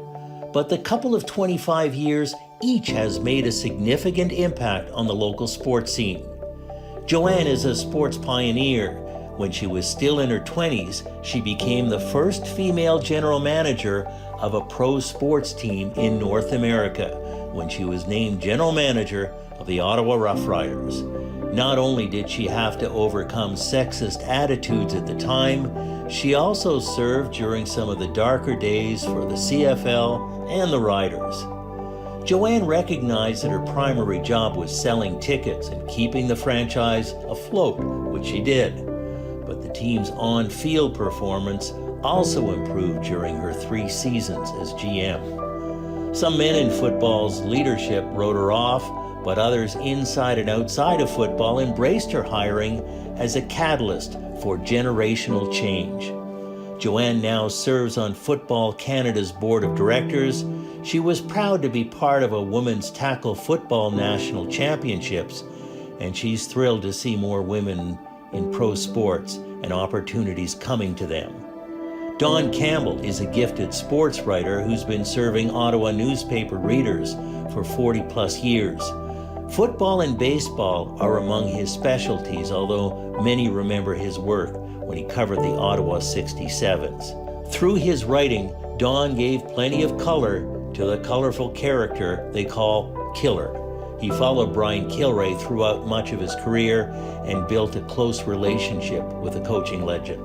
but the couple of 25 years each has made a significant impact on the local sports scene. Joanne is a sports pioneer. When she was still in her 20s, she became the first female general manager of a pro sports team in North America when she was named general manager of the Ottawa Rough Riders. Not only did she have to overcome sexist attitudes at the time, she also served during some of the darker days for the CFL and the Riders. Joanne recognized that her primary job was selling tickets and keeping the franchise afloat, which she did. But the team's on-field performance also improved during her 3 seasons as GM. Some men in football's leadership wrote her off, but others inside and outside of football embraced her hiring as a catalyst for generational change. Joanne now serves on Football Canada's board of directors. She was proud to be part of a women's tackle football national championships, and she's thrilled to see more women in pro sports and opportunities coming to them. Don Campbell is a gifted sports writer who's been serving Ottawa newspaper readers for 40 plus years. Football and baseball are among his specialties, although many remember his work when he covered the Ottawa 67s. Through his writing, Don gave plenty of color to the colorful character they call Killer. He followed Brian Kilrea throughout much of his career and built a close relationship with the coaching legend.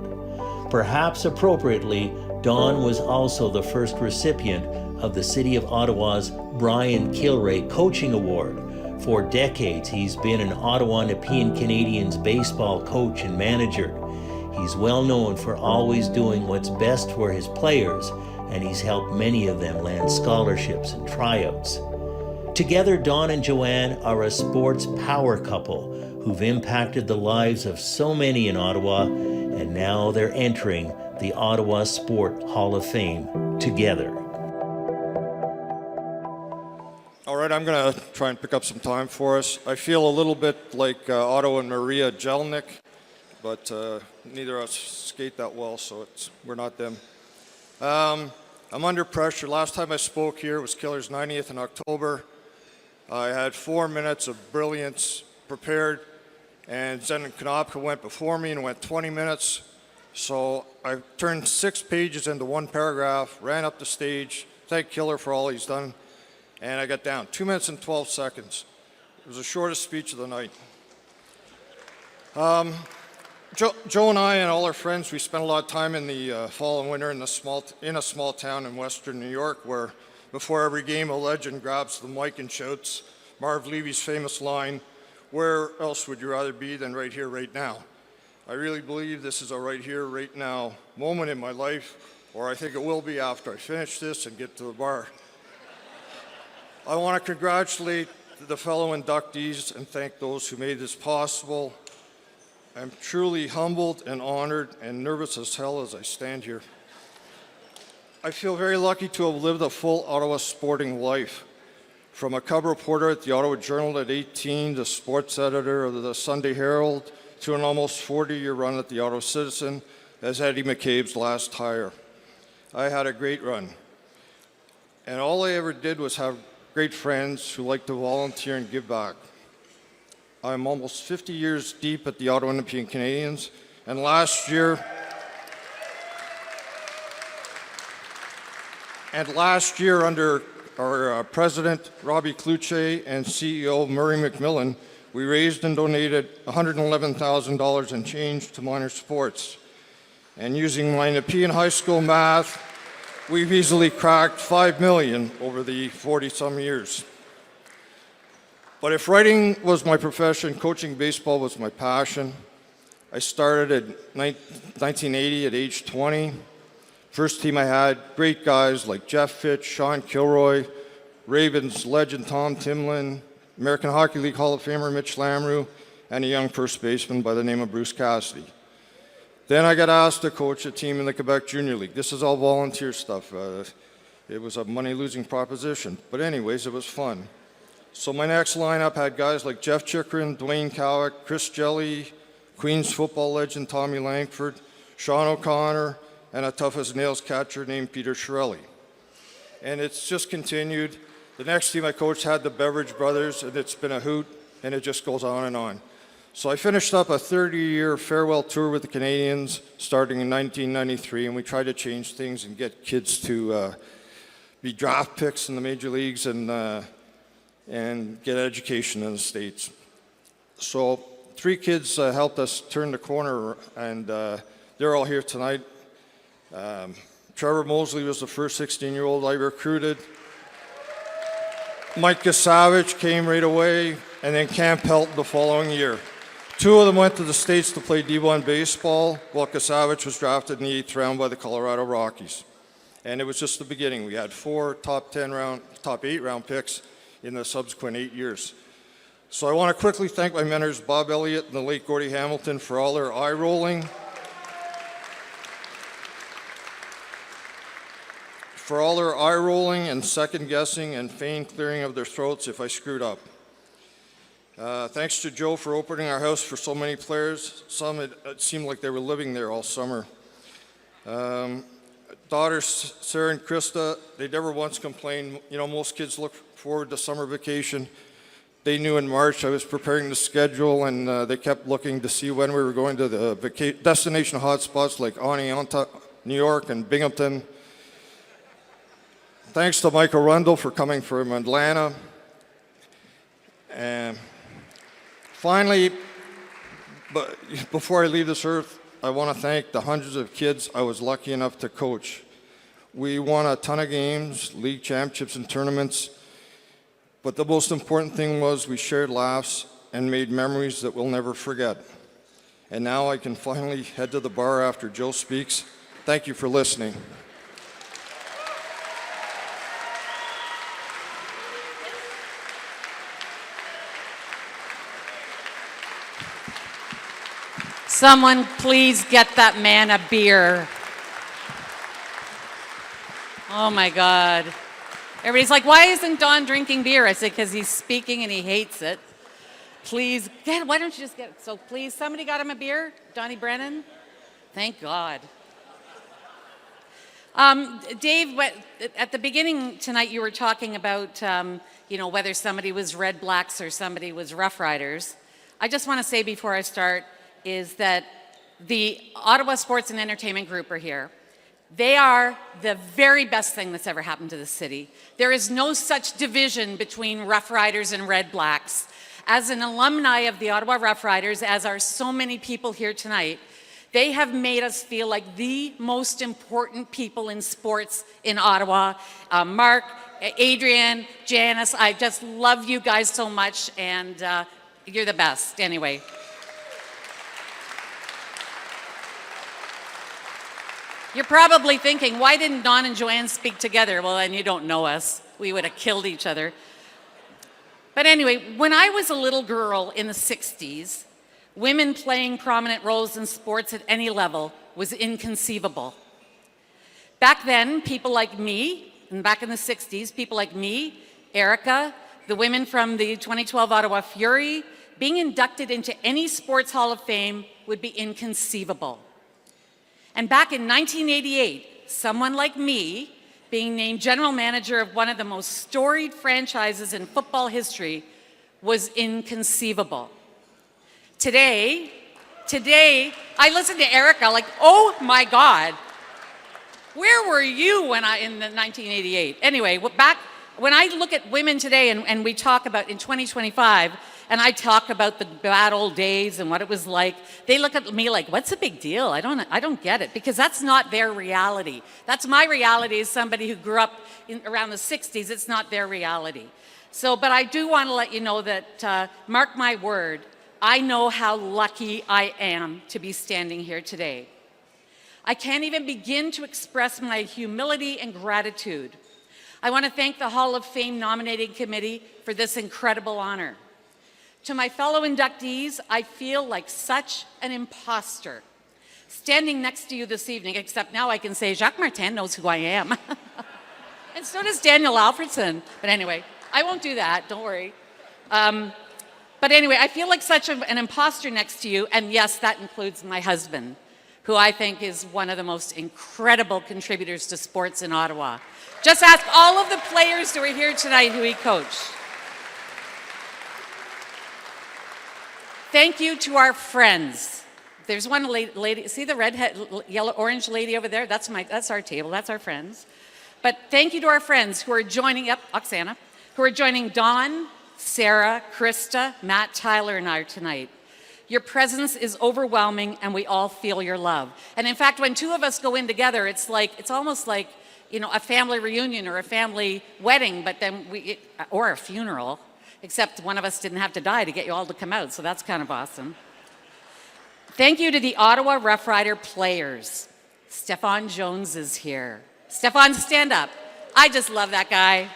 Perhaps appropriately, Don was also the first recipient of the City of Ottawa's Brian Kilrea Coaching Award. For decades, he's been an Ottawa Nepean Canadiens baseball coach and manager. He's well known for always doing what's best for his players, and he's helped many of them land scholarships and tryouts. Together, Don and Joanne are a sports power couple who've impacted the lives of so many in Ottawa, and now they're entering the Ottawa Sport Hall of Fame together. All right, I'm going to try and pick up some time for us. I feel a little bit like Otto and Maria Jelnik, but neither of us skate that well, so we're not them. I'm under pressure. Last time I spoke here was Killer's 90th in October. I had 4 minutes of brilliance prepared, and Zen Konopka went before me and went 20 minutes. So I turned 6 pages into 1 paragraph, ran up the stage, thanked Killer for all he's done, and I got down. 2 minutes and 12 seconds. It was the shortest speech of the night. Joe and I and all our friends, we spent a lot of time in the fall and winter in a small town in western New York where before every game a legend grabs the mic and shouts Marv Levy's famous line, "Where else would you rather be than right here, right now?" I really believe this is a right here, right now moment in my life, or I think it will be after I finish this and get to the bar. I want to congratulate the fellow inductees and thank those who made this possible. I'm truly humbled and honored and nervous as hell as I stand here. I feel very lucky to have lived a full Ottawa sporting life. From a cub reporter at the Ottawa Journal at 18 to sports editor of the Sunday Herald to an almost 40-year run at the Ottawa Citizen as Eddie McCabe's last hire. I had a great run. And all I ever did was have great friends who like to volunteer and give back. I'm almost 50 years deep at the Ottawa Nepean Canadiens, and last year under our president, Robbie Cloutier, and CEO, Murray McMillan, we raised and donated $111,000 and change to minor sports. And using my Nepean High School math, we've easily cracked $5 million over the 40-some years. But if writing was my profession, coaching baseball was my passion. I started in 1980 at age 20. First team I had, great guys like Jeff Fitch, Sean Kilroy, Ravens legend Tom Timlin, American Hockey League Hall of Famer Mitch Lamrew, and a young first baseman by the name of Bruce Cassidy. Then I got asked to coach a team in the Quebec Junior League. This is all volunteer stuff. It was a money-losing proposition. But anyways, it was fun. So my next lineup had guys like Jeff Chikrin, Dwayne Cowick, Chris Jelly, Queens football legend Tommy Langford, Sean O'Connor, and a tough-as-nails catcher named Peter Chiarelli. And it's just continued. The next team I coached had the Beveridge brothers, and it's been a hoot, and it just goes on and on. So I finished up a 30-year farewell tour with the Canadiens starting in 1993, and we tried to change things and get kids to be draft picks in the major leagues and get education in the States. So 3 kids helped us turn the corner, and they're all here tonight. Trevor Mosley was the first 16-year-old I recruited. Mike Kasavich came right away, and then Cam Pelt the following year. 2 of them went to the States to play D1 baseball, while Kasavich was drafted in the 8th round by the Colorado Rockies. And it was just the beginning. We had 4 top 8 round picks in the subsequent 8 years. So I want to quickly thank my mentors, Bob Elliott and the late Gordie Hamilton, for all their eye-rolling, and second-guessing and feigned clearing of their throats if I screwed up. Thanks to Joe for opening our house for so many players. Some, it seemed like they were living there all summer. Daughters, Sarah and Krista, they never once complained. You know, most kids look forward to summer vacation. They knew in March I was preparing the schedule, and they kept looking to see when we were going to the destination hotspots like Oneonta, New York, and Binghamton. Thanks to Michael Rundle for coming from Atlanta. And finally, but before I leave this earth, I want to thank the hundreds of kids I was lucky enough to coach. We won a ton of games, league championships and tournaments, but the most important thing was we shared laughs and made memories that we'll never forget. And now I can finally head to the bar after Joe speaks. Thank you for listening. Someone please get that man a beer. Oh my God. Everybody's like, why isn't Don drinking beer? I said, because he's speaking and he hates it. Please, why don't you just get, so please, somebody got him a beer? Donnie Brennan? Thank God. Dave, at the beginning tonight you were talking about, whether somebody was Red Blacks or somebody was Rough Riders. I just want to say before I start is that the Ottawa Sports and Entertainment Group are here. They are the very best thing that's ever happened to the city. There is no such division between Rough Riders and Red Blacks. As an alumni of the Ottawa Rough Riders, as are so many people here tonight, they have made us feel like the most important people in sports in Ottawa. Mark, Adrian, Janice, I just love you guys so much, and you're the best. Anyway. You're probably thinking, why didn't Don and Joanne speak together? Well, then you don't know us. We would have killed each other. But anyway, when I was a little girl in the 60s, women playing prominent roles in sports at any level was inconceivable. Back then, people like me, and back in the 60s, people like me, Erica, the women from the 2012 Ottawa Fury, being inducted into any sports hall of fame would be inconceivable. And back in 1988, someone like me, being named general manager of one of the most storied franchises in football history, was inconceivable. Today, I listened to Erica like, oh my God, where were you in 1988? Anyway, back when I look at women today and we talk about in 2025, and I talk about the bad old days and what it was like, they look at me like, what's the big deal? I don't get it, because that's not their reality. That's my reality as somebody who grew up around the 60s. It's not their reality. So, but I do want to let you know that, mark my word, I know how lucky I am to be standing here today. I can't even begin to express my humility and gratitude. I want to thank the Hall of Fame nominating committee for this incredible honor. To my fellow inductees, I feel like such an imposter standing next to you this evening, except now I can say Jacques Martin knows who I am. And so does Daniel Alfredson. But anyway, I won't do that, don't worry. But anyway, I feel like such an imposter next to you, and yes, that includes my husband, who I think is one of the most incredible contributors to sports in Ottawa. Just ask all of the players who are here tonight who he coached. Thank you to our friends. There's one lady, see the red, yellow, orange lady over there? That's our table, that's our friends. But thank you to our friends who are joining, Oksana, who are joining Dawn, Sarah, Krista, Matt, Tyler, and I tonight. Your presence is overwhelming, and we all feel your love. And in fact, when two of us go in together, it's almost like, a family reunion or a family wedding, but then or a funeral. Except one of us didn't have to die to get you all to come out, so that's kind of awesome. Thank you to the Ottawa Rough Rider players. Stefan Jones is here. Stefan, stand up. I just love that guy.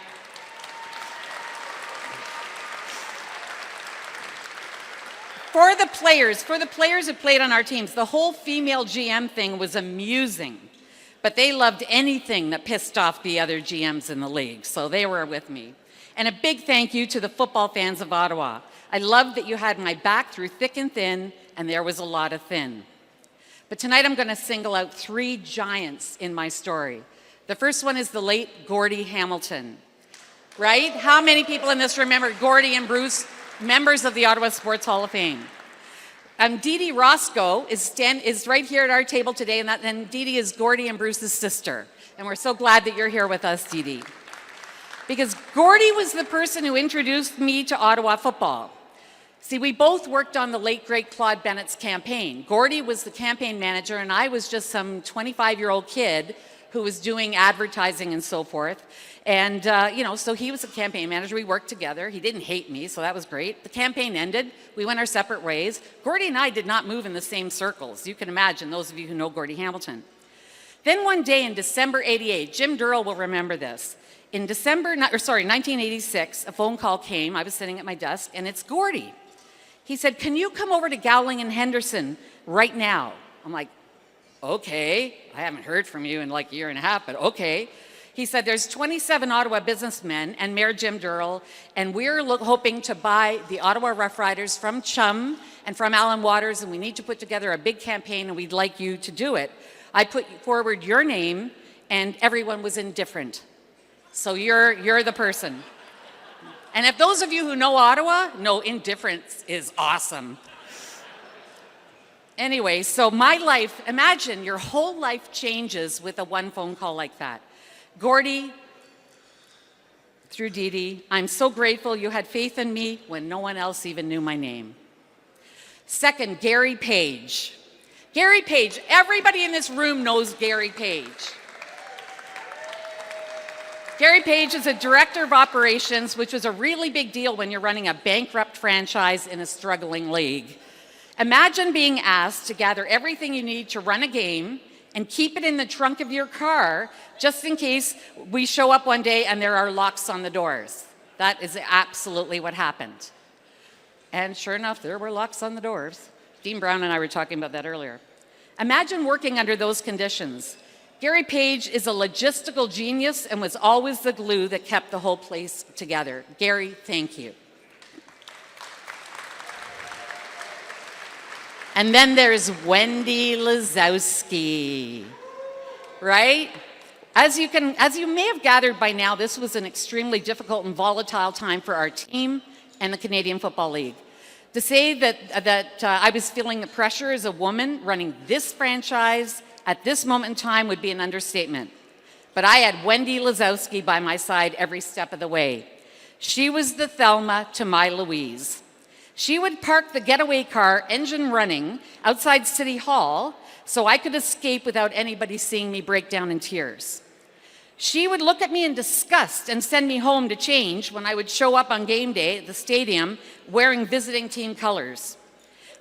For the players who played on our teams, the whole female GM thing was amusing, but they loved anything that pissed off the other GMs in the league, so they were with me. And a big thank you to the football fans of Ottawa. I loved that you had my back through thick and thin, and there was a lot of thin. But tonight I'm going to single out three giants in my story. The first one is the late Gordie Hamilton, right? How many people in this remember Gordie and Bruce, members of the Ottawa Sports Hall of Fame? Dee Dee Roscoe is right here at our table today, and Dee Dee is Gordie and Bruce's sister. And we're so glad that you're here with us, Dee Dee. because Gordy was the person who introduced me to Ottawa football. See, we both worked on the late, great Claude Bennett's campaign. Gordy was the campaign manager, and I was just some 25-year-old kid who was doing advertising and so forth. And, so he was a campaign manager. We worked together. He didn't hate me, so that was great. The campaign ended. We went our separate ways. Gordy and I did not move in the same circles. You can imagine, those of you who know Gordy Hamilton. Then one day in December '88, Jim Durrell will remember this. In 1986, a phone call came. I was sitting at my desk, and it's Gordy. He said, "Can you come over to Gowling and Henderson right now?" I'm like, "Okay, I haven't heard from you in like a year and a half, but okay." He said, "There's 27 Ottawa businessmen and Mayor Jim Durrell, and we're hoping to buy the Ottawa Rough Riders from Chum and from Alan Waters, and we need to put together a big campaign, and we'd like you to do it. I put forward your name, and everyone was indifferent. So you're the person." And if those of you who know Ottawa, know indifference is awesome. Anyway, so my life, imagine your whole life changes with a one phone call like that. Gordy, through Dee Dee, I'm so grateful you had faith in me when no one else even knew my name. Second, Gary Page. Gary Page, everybody in this room knows Gary Page. Gary Page is a director of operations, which was a really big deal when you're running a bankrupt franchise in a struggling league. Imagine being asked to gather everything you need to run a game and keep it in the trunk of your car just in case we show up one day and there are locks on the doors. That is absolutely what happened. And sure enough, there were locks on the doors. Dean Brown and I were talking about that earlier. Imagine working under those conditions. Gary Page is a logistical genius and was always the glue that kept the whole place together. Gary, thank you. And then there's Wendy Lazowski, right? As you may have gathered by now, this was an extremely difficult and volatile time for our team and the Canadian Football League. To say that I was feeling the pressure as a woman running this franchise at this moment in time would be an understatement. But I had Wendy Lazowski by my side every step of the way. She was the Thelma to my Louise. She would park the getaway car, engine running, outside City Hall so I could escape without anybody seeing me break down in tears. She would look at me in disgust and send me home to change when I would show up on game day at the stadium wearing visiting team colors.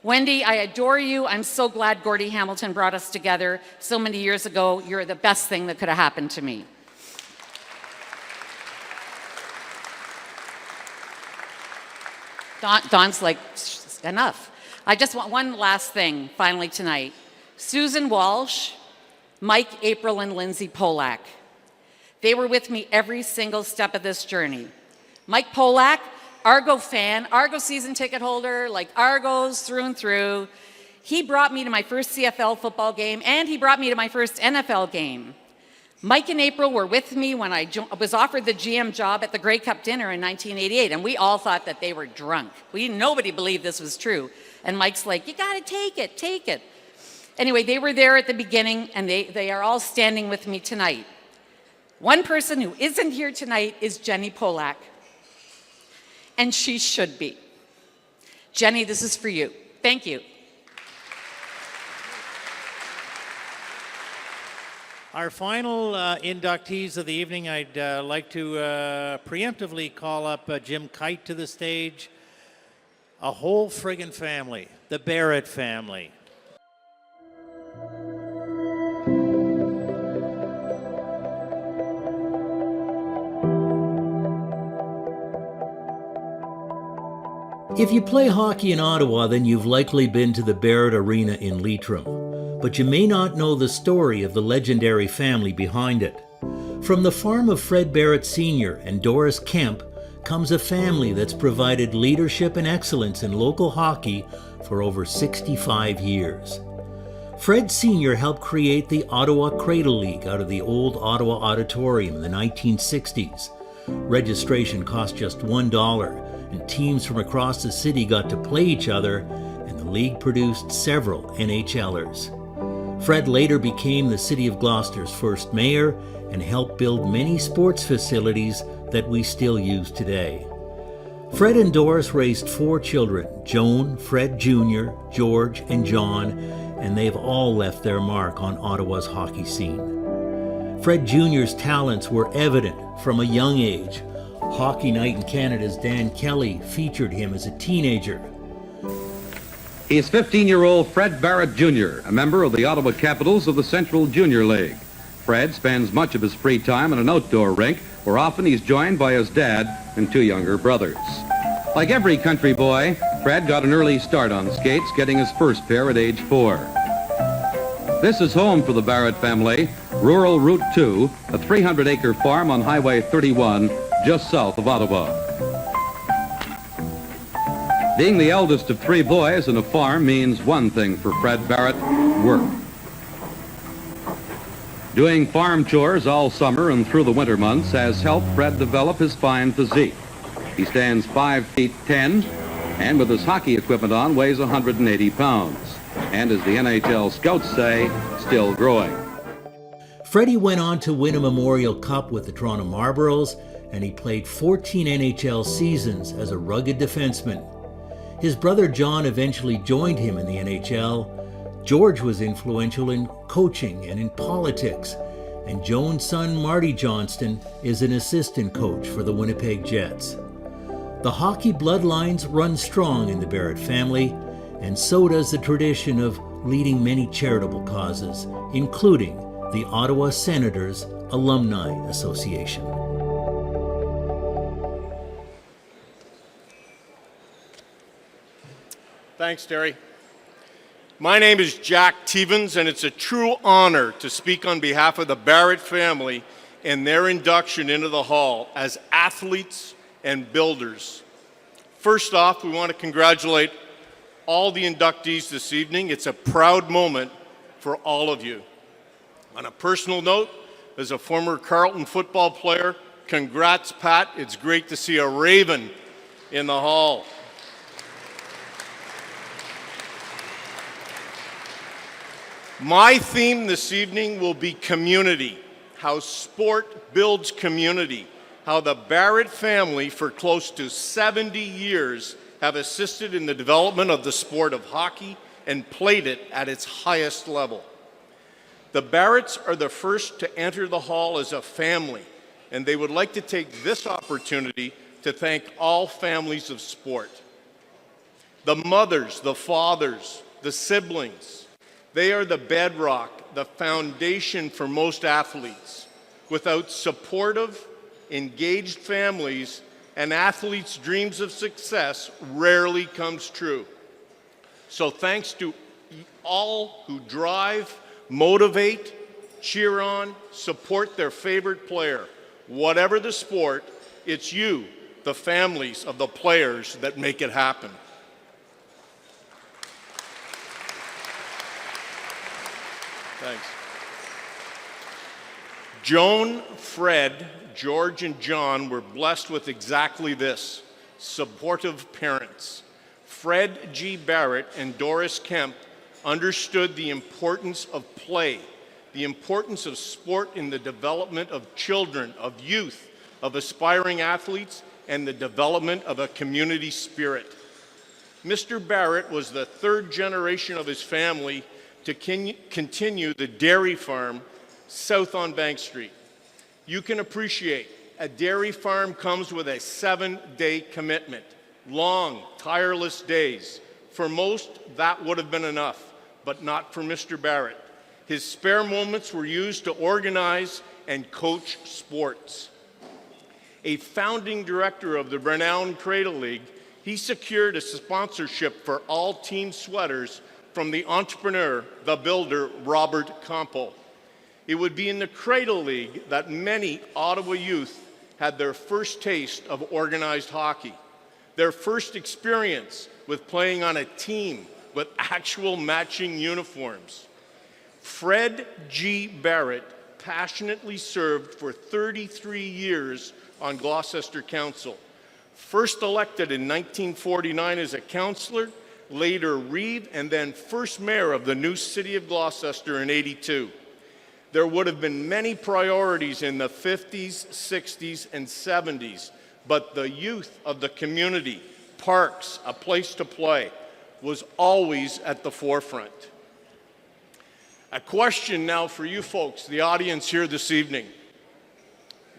Wendy, I adore you. I'm so glad Gordy Hamilton brought us together so many years ago. You're the best thing that could have happened to me. Don's like, enough. I just want one last thing finally tonight. Susan Walsh, Mike, April, and Lindsay Polak. They were with me every single step of this journey. Mike Polak, Argo fan, Argo season ticket holder, like Argos through and through. He brought me to my first CFL football game, and he brought me to my first NFL game. Mike and April were with me when I was offered the GM job at the Grey Cup dinner in 1988, and we all thought that they were drunk. Nobody believed this was true. And Mike's like, "You gotta take it, take it." Anyway, they were there at the beginning, and they are all standing with me tonight. One person who isn't here tonight is Jenny Polak. And she should be. Jenny, this is for you. Thank you. Our final inductees of the evening, I'd like to preemptively call up Jim Kite to the stage. A whole friggin' family, the Barrett family. If you play hockey in Ottawa, then you've likely been to the Barrett Arena in Leitrim. But you may not know the story of the legendary family behind it. From the farm of Fred Barrett Sr. and Doris Kemp comes a family that's provided leadership and excellence in local hockey for over 65 years. Fred Sr. helped create the Ottawa Cradle League out of the old Ottawa Auditorium in the 1960s. Registration cost just $1, and teams from across the city got to play each other, and the league produced several NHLers. Fred later became the City of Gloucester's first mayor and helped build many sports facilities that we still use today. Fred and Doris raised 4 children, Joan, Fred Jr., George, and John, and they've all left their mark on Ottawa's hockey scene. Fred Jr.'s talents were evident from a young age. Hockey Night in Canada's Dan Kelly featured him as a teenager. He is 15-year-old Fred Barrett Jr., a member of the Ottawa Capitals of the Central Junior League. Fred spends much of his free time in an outdoor rink, where often he's joined by his dad and 2 younger brothers. Like every country boy, Fred got an early start on skates, getting his first pair at age 4. This is home for the Barrett family, rural Route 2, a 300-acre farm on Highway 31, just south of Ottawa. Being the eldest of 3 boys and a farm means one thing for Fred Barrett: work. Doing farm chores all summer and through the winter months has helped Fred develop his fine physique. He stands 5 feet 10, and with his hockey equipment on, weighs 180 pounds. And as the NHL scouts say, still growing. Freddie went on to win a Memorial Cup with the Toronto Marlboros, and he played 14 NHL seasons as a rugged defenseman. His brother John eventually joined him in the NHL. George was influential in coaching and in politics, and Joan's son Marty Johnston is an assistant coach for the Winnipeg Jets. The hockey bloodlines run strong in the Barrett family, and so does the tradition of leading many charitable causes, including the Ottawa Senators Alumni Association. Thanks, Terry. My name is Jack Stevens, and it's a true honor to speak on behalf of the Barrett family in their induction into the Hall as athletes and builders. First off, we want to congratulate all the inductees this evening. It's a proud moment for all of you. On a personal note, as a former Carleton football player, congrats, Pat. It's great to see a Raven in the Hall. My theme this evening will be community, how sport builds community, how the Barrett family for close to 70 years have assisted in the development of the sport of hockey and played it at its highest level. The Barretts are the first to enter the Hall as a family, and they would like to take this opportunity to thank all families of sport. The mothers, the fathers, the siblings, they are the bedrock, the foundation for most athletes. Without supportive, engaged families, an athlete's dreams of success rarely comes true. So thanks to all who drive, motivate, cheer on, support their favorite player. Whatever the sport, it's you, the families of the players, that make it happen. Thanks. Joan, Fred, George, and John were blessed with exactly this: supportive parents. Fred G. Barrett and Doris Kemp understood the importance of play, the importance of sport in the development of children, of youth, of aspiring athletes, and the development of a community spirit. Mr. Barrett was the 3rd generation of his family to continue the dairy farm south on Bank Street. You can appreciate a dairy farm comes with a 7-day commitment, long, tireless days. For most, that would have been enough, but not for Mr. Barrett. His spare moments were used to organize and coach sports. A founding director of the renowned Cradle League, he secured a sponsorship for all team sweaters from the entrepreneur, the builder, Robert Campo. It would be in the Cradle League that many Ottawa youth had their first taste of organized hockey, their first experience with playing on a team with actual matching uniforms. Fred G. Barrett passionately served for 33 years on Gloucester Council. First elected in 1949 as a councillor, later reeve, and then first mayor of the new city of Gloucester in '82. There would have been many priorities in the 50s, 60s, and 70s, but the youth of the community, parks, a place to play, was always at the forefront. A question now for you folks, the audience here this evening.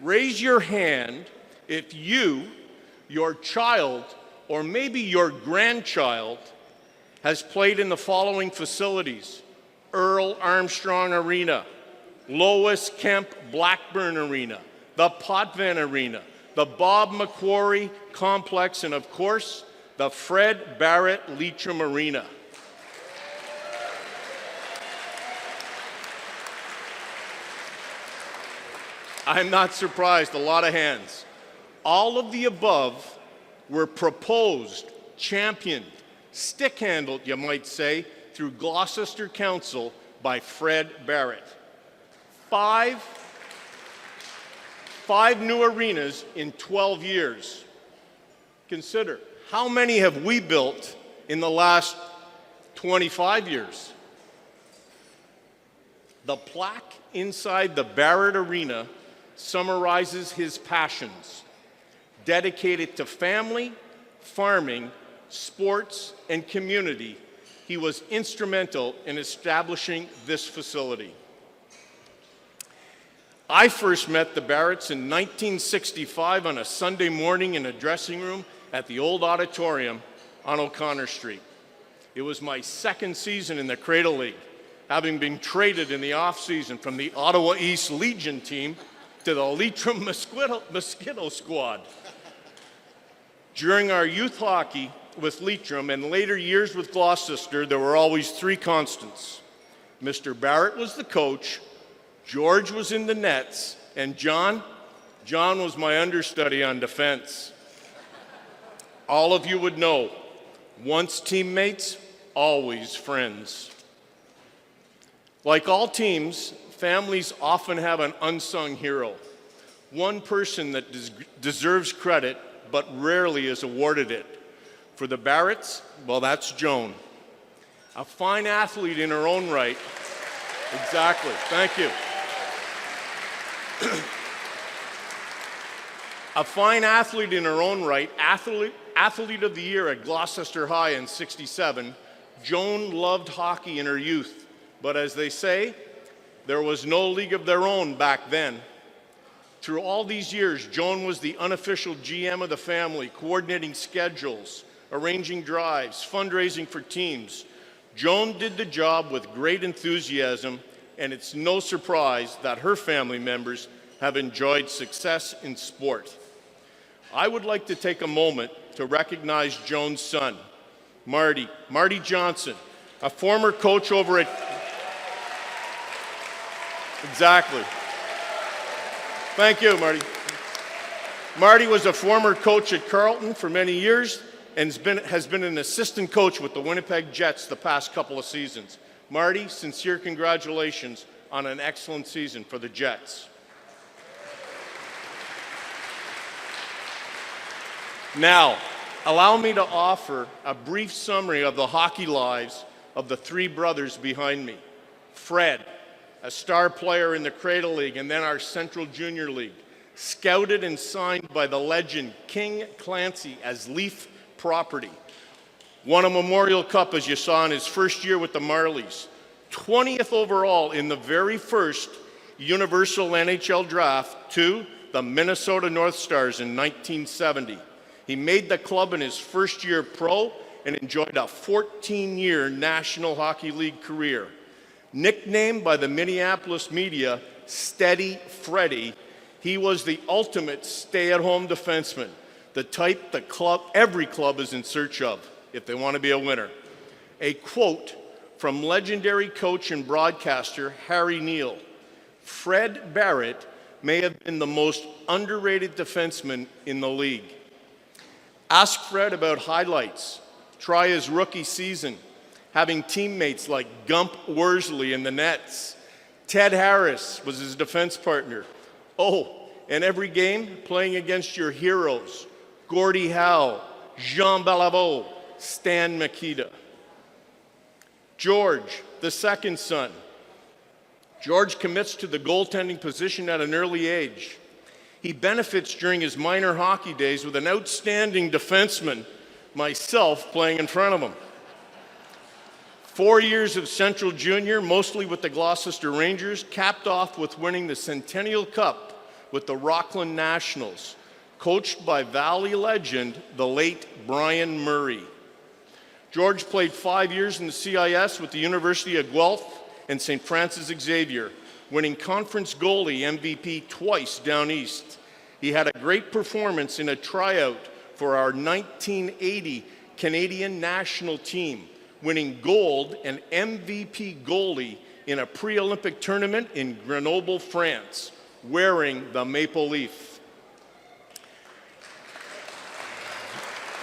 Raise your hand if you, your child, or maybe your grandchild has played in the following facilities: Earl Armstrong Arena, Lois Kemp Blackburn Arena, the Potvin Arena, the Bob Macquarie Complex, and of course, the Fred Barrett Leitrim Arena. I'm not surprised, a lot of hands. All of the above were proposed, championed, stick-handled, you might say, through Gloucester Council by Fred Barrett. Five new arenas in 12 years. Consider, how many have we built in the last 25 years? The plaque inside the Barrett Arena summarizes his passions, dedicated to family, farming, sports, and community. He was instrumental in establishing this facility. I first met the Barretts in 1965 on a Sunday morning in a dressing room at the old auditorium on O'Connor Street. It was my second season in the Cradle League, having been traded in the off-season from the Ottawa East Legion team to the Leitrim Mosquito Squad. During our youth hockey with Leitrim and later years with Gloucester, there were always three constants. Mr. Barrett was the coach, George was in the nets, and John was my understudy on defense. All of you would know, once teammates, always friends. Like all teams, families often have an unsung hero, one person that deserves credit but rarely is awarded it. For the Barretts, well, that's Joan. A fine athlete in her own right. Exactly, thank you. A fine athlete in her own right, athlete of the year at Gloucester High in '67, Joan loved hockey in her youth, but as they say, there was no league of their own back then. Through all these years, Joan was the unofficial GM of the family, coordinating schedules, arranging drives, fundraising for teams. Joan did the job with great enthusiasm, and it's no surprise that her family members have enjoyed success in sport. I would like to take a moment to recognize Joan's son, Marty Johnson, a former coach over at... Exactly. Thank you, Marty. Marty was a former coach at Carleton for many years and has been an assistant coach with the Winnipeg Jets the past couple of seasons. Marty, sincere congratulations on an excellent season for the Jets. Now, allow me to offer a brief summary of the hockey lives of the three brothers behind me. Fred, a star player in the Cradle League and then our Central Junior League, scouted and signed by the legend King Clancy as Leaf property. Won a Memorial Cup, as you saw, in his first year with the Marlies. 20th overall in the very first Universal NHL Draft to the Minnesota North Stars in 1970. He made the club in his first year pro and enjoyed a 14-year National Hockey League career. Nicknamed by the Minneapolis media Steady Freddy, he was the ultimate stay-at-home defenseman, the type every club is in search of if they want to be a winner. A quote from legendary coach and broadcaster Harry Neal: "Fred Barrett may have been the most underrated defenseman in the league." Ask Fred about highlights. Try his rookie season, having teammates like Gump Worsley in the nets. Ted Harris was his defense partner. Oh, and every game playing against your heroes: Gordie Howe, Jean Beliveau, Stan Mikita. George, the second son. George commits to the goaltending position at an early age. He benefits during his minor hockey days with an outstanding defenseman, myself, playing in front of him. 4 years of Central Junior, mostly with the Gloucester Rangers, capped off with winning the Centennial Cup with the Rockland Nationals, coached by Valley legend, the late Brian Murray. George played 5 years in the CIS with the University of Guelph and St. Francis Xavier, winning conference goalie MVP twice down east. He had a great performance in a tryout for our 1980 Canadian national team, winning gold and MVP goalie in a pre-Olympic tournament in Grenoble, France, wearing the maple leaf.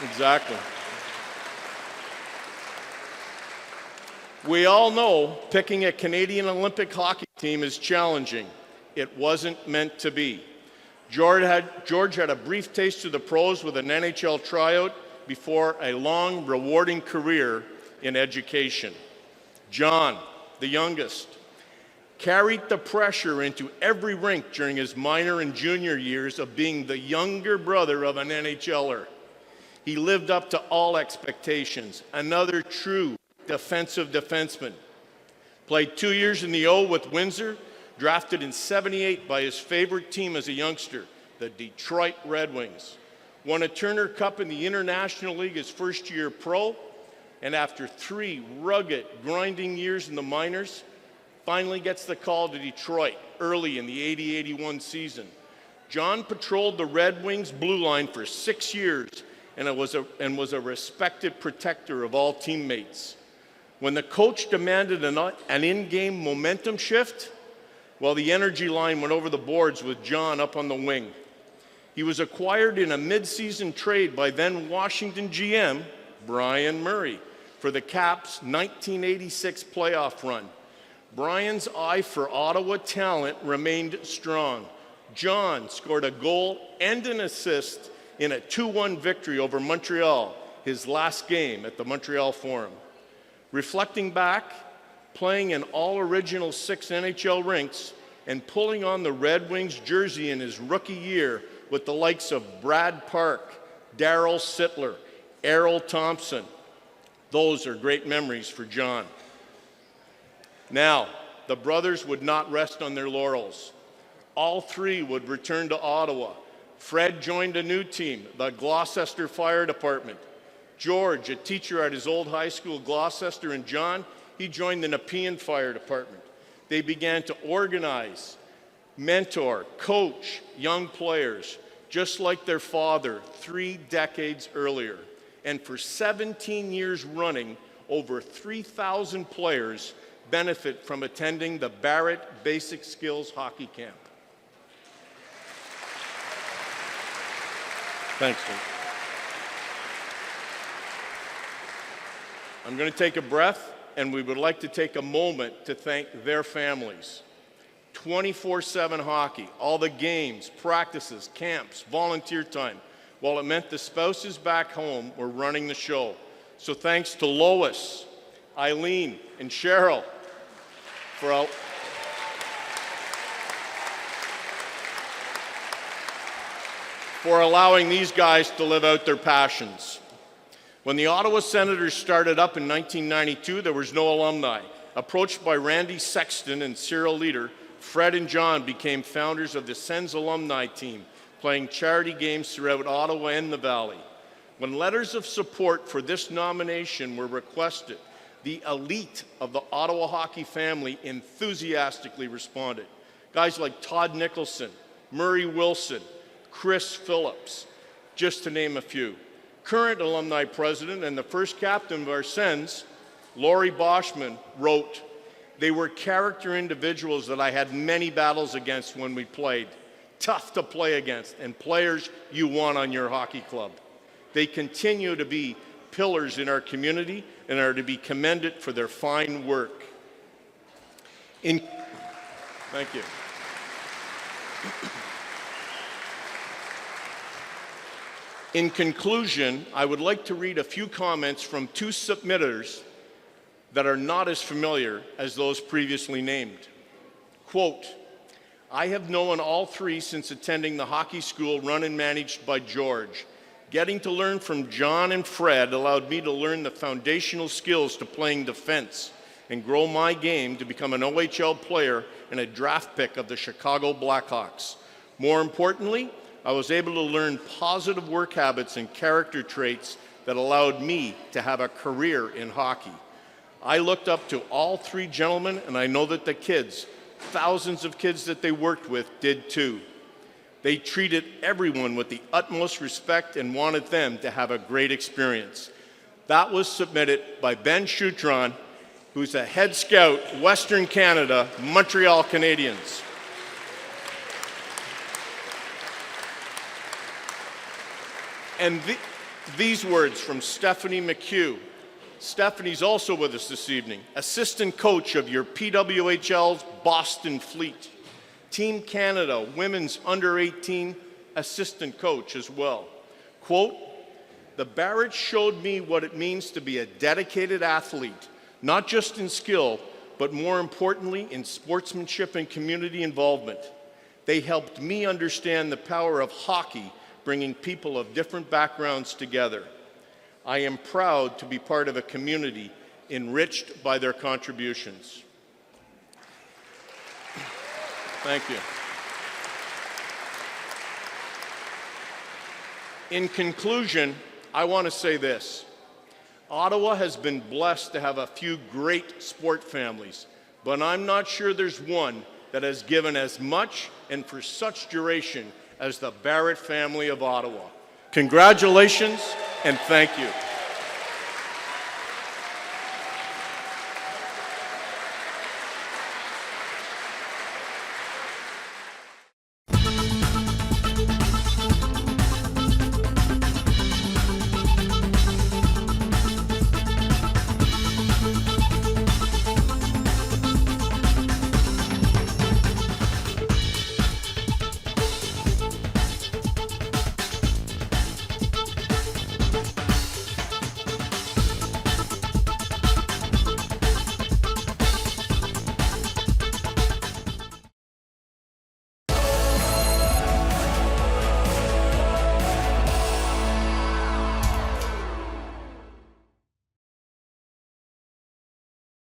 Exactly. We all know picking a Canadian Olympic hockey team is challenging. It wasn't meant to be. George had a brief taste of the pros with an NHL tryout before a long, rewarding career in education. John, the youngest, carried the pressure into every rink during his minor and junior years of being the younger brother of an NHLer. He lived up to all expectations, another true defensive defenseman. Played 2 years in the O with Windsor, drafted in '78 by his favorite team as a youngster, the Detroit Red Wings. Won a Turner Cup in the International League his first year pro, and after 3 rugged, grinding years in the minors, finally gets the call to Detroit early in the 80-81 season. John patrolled the Red Wings blue line for 6 years and was a respected protector of all teammates. When the coach demanded an in-game momentum shift, well, the energy line went over the boards with John up on the wing. He was acquired in a mid-season trade by then Washington GM Brian Murray for the Caps' 1986 playoff run. Brian's eye for Ottawa talent remained strong. John scored a goal and an assist in a 2-1 victory over Montreal, his last game at the Montreal Forum. Reflecting back, playing in all original 6 NHL rinks and pulling on the Red Wings jersey in his rookie year with the likes of Brad Park, Darryl Sittler, Errol Thompson. Those are great memories for John. Now, the brothers would not rest on their laurels. All 3 would return to Ottawa. Fred joined a new team, the Gloucester Fire Department. George, a teacher at his old high school, Gloucester, and John, he joined the Nepean Fire Department. They began to organize, mentor, coach young players, just like their father 3 decades earlier. And for 17 years running, over 3,000 players benefit from attending the Barrett Basic Skills Hockey Camp. Thanks, Steve. I'm going to take a breath, and we would like to take a moment to thank their families. 24/7 hockey, all the games, practices, camps, volunteer time. While it meant the spouses back home were running the show. So thanks to Lois, Eileen, and Cheryl for allowing these guys to live out their passions. When the Ottawa Senators started up in 1992, there was no alumni. Approached by Randy Sexton and Cyril Leader, Fred and John became founders of the Sens alumni team, playing charity games throughout Ottawa and the Valley. When letters of support for this nomination were requested, the elite of the Ottawa hockey family enthusiastically responded. Guys like Todd Nicholson, Murray Wilson, Chris Phillips, just to name a few. Current alumni president and the first captain of our Sens, Laurie Boschman, wrote, "They were character individuals that I had many battles against when we played. Tough to play against, and players you want on your hockey club. They continue to be pillars in our community and are to be commended for their fine work." Thank you. In conclusion, I would like to read a few comments from 2 submitters that are not as familiar as those previously named. Quote, I have known all three since attending the hockey school run and managed by George. Getting to learn from John and Fred allowed me to learn the foundational skills to playing defense and grow my game to become an OHL player and a draft pick of the Chicago Blackhawks. More importantly, I was able to learn positive work habits and character traits that allowed me to have a career in hockey. I looked up to all three gentlemen, and I know that the kids, thousands of kids that they worked with, did too. They treated everyone with the utmost respect and wanted them to have a great experience. That was submitted by Ben Choutron, who's a head scout, Western Canada, Montreal Canadiens. And these words from Stephanie McHugh. Stephanie's also with us this evening, assistant coach of your PWHL's Boston Fleet. Team Canada, women's under 18 assistant coach as well. Quote, the Barretts showed me what it means to be a dedicated athlete, not just in skill, but more importantly in sportsmanship and community involvement. They helped me understand the power of hockey, bringing people of different backgrounds together. I am proud to be part of a community enriched by their contributions. Thank you. In conclusion, I want to say this. Ottawa has been blessed to have a few great sport families, but I'm not sure there's one that has given as much and for such duration as the Barrett family of Ottawa. Congratulations and thank you.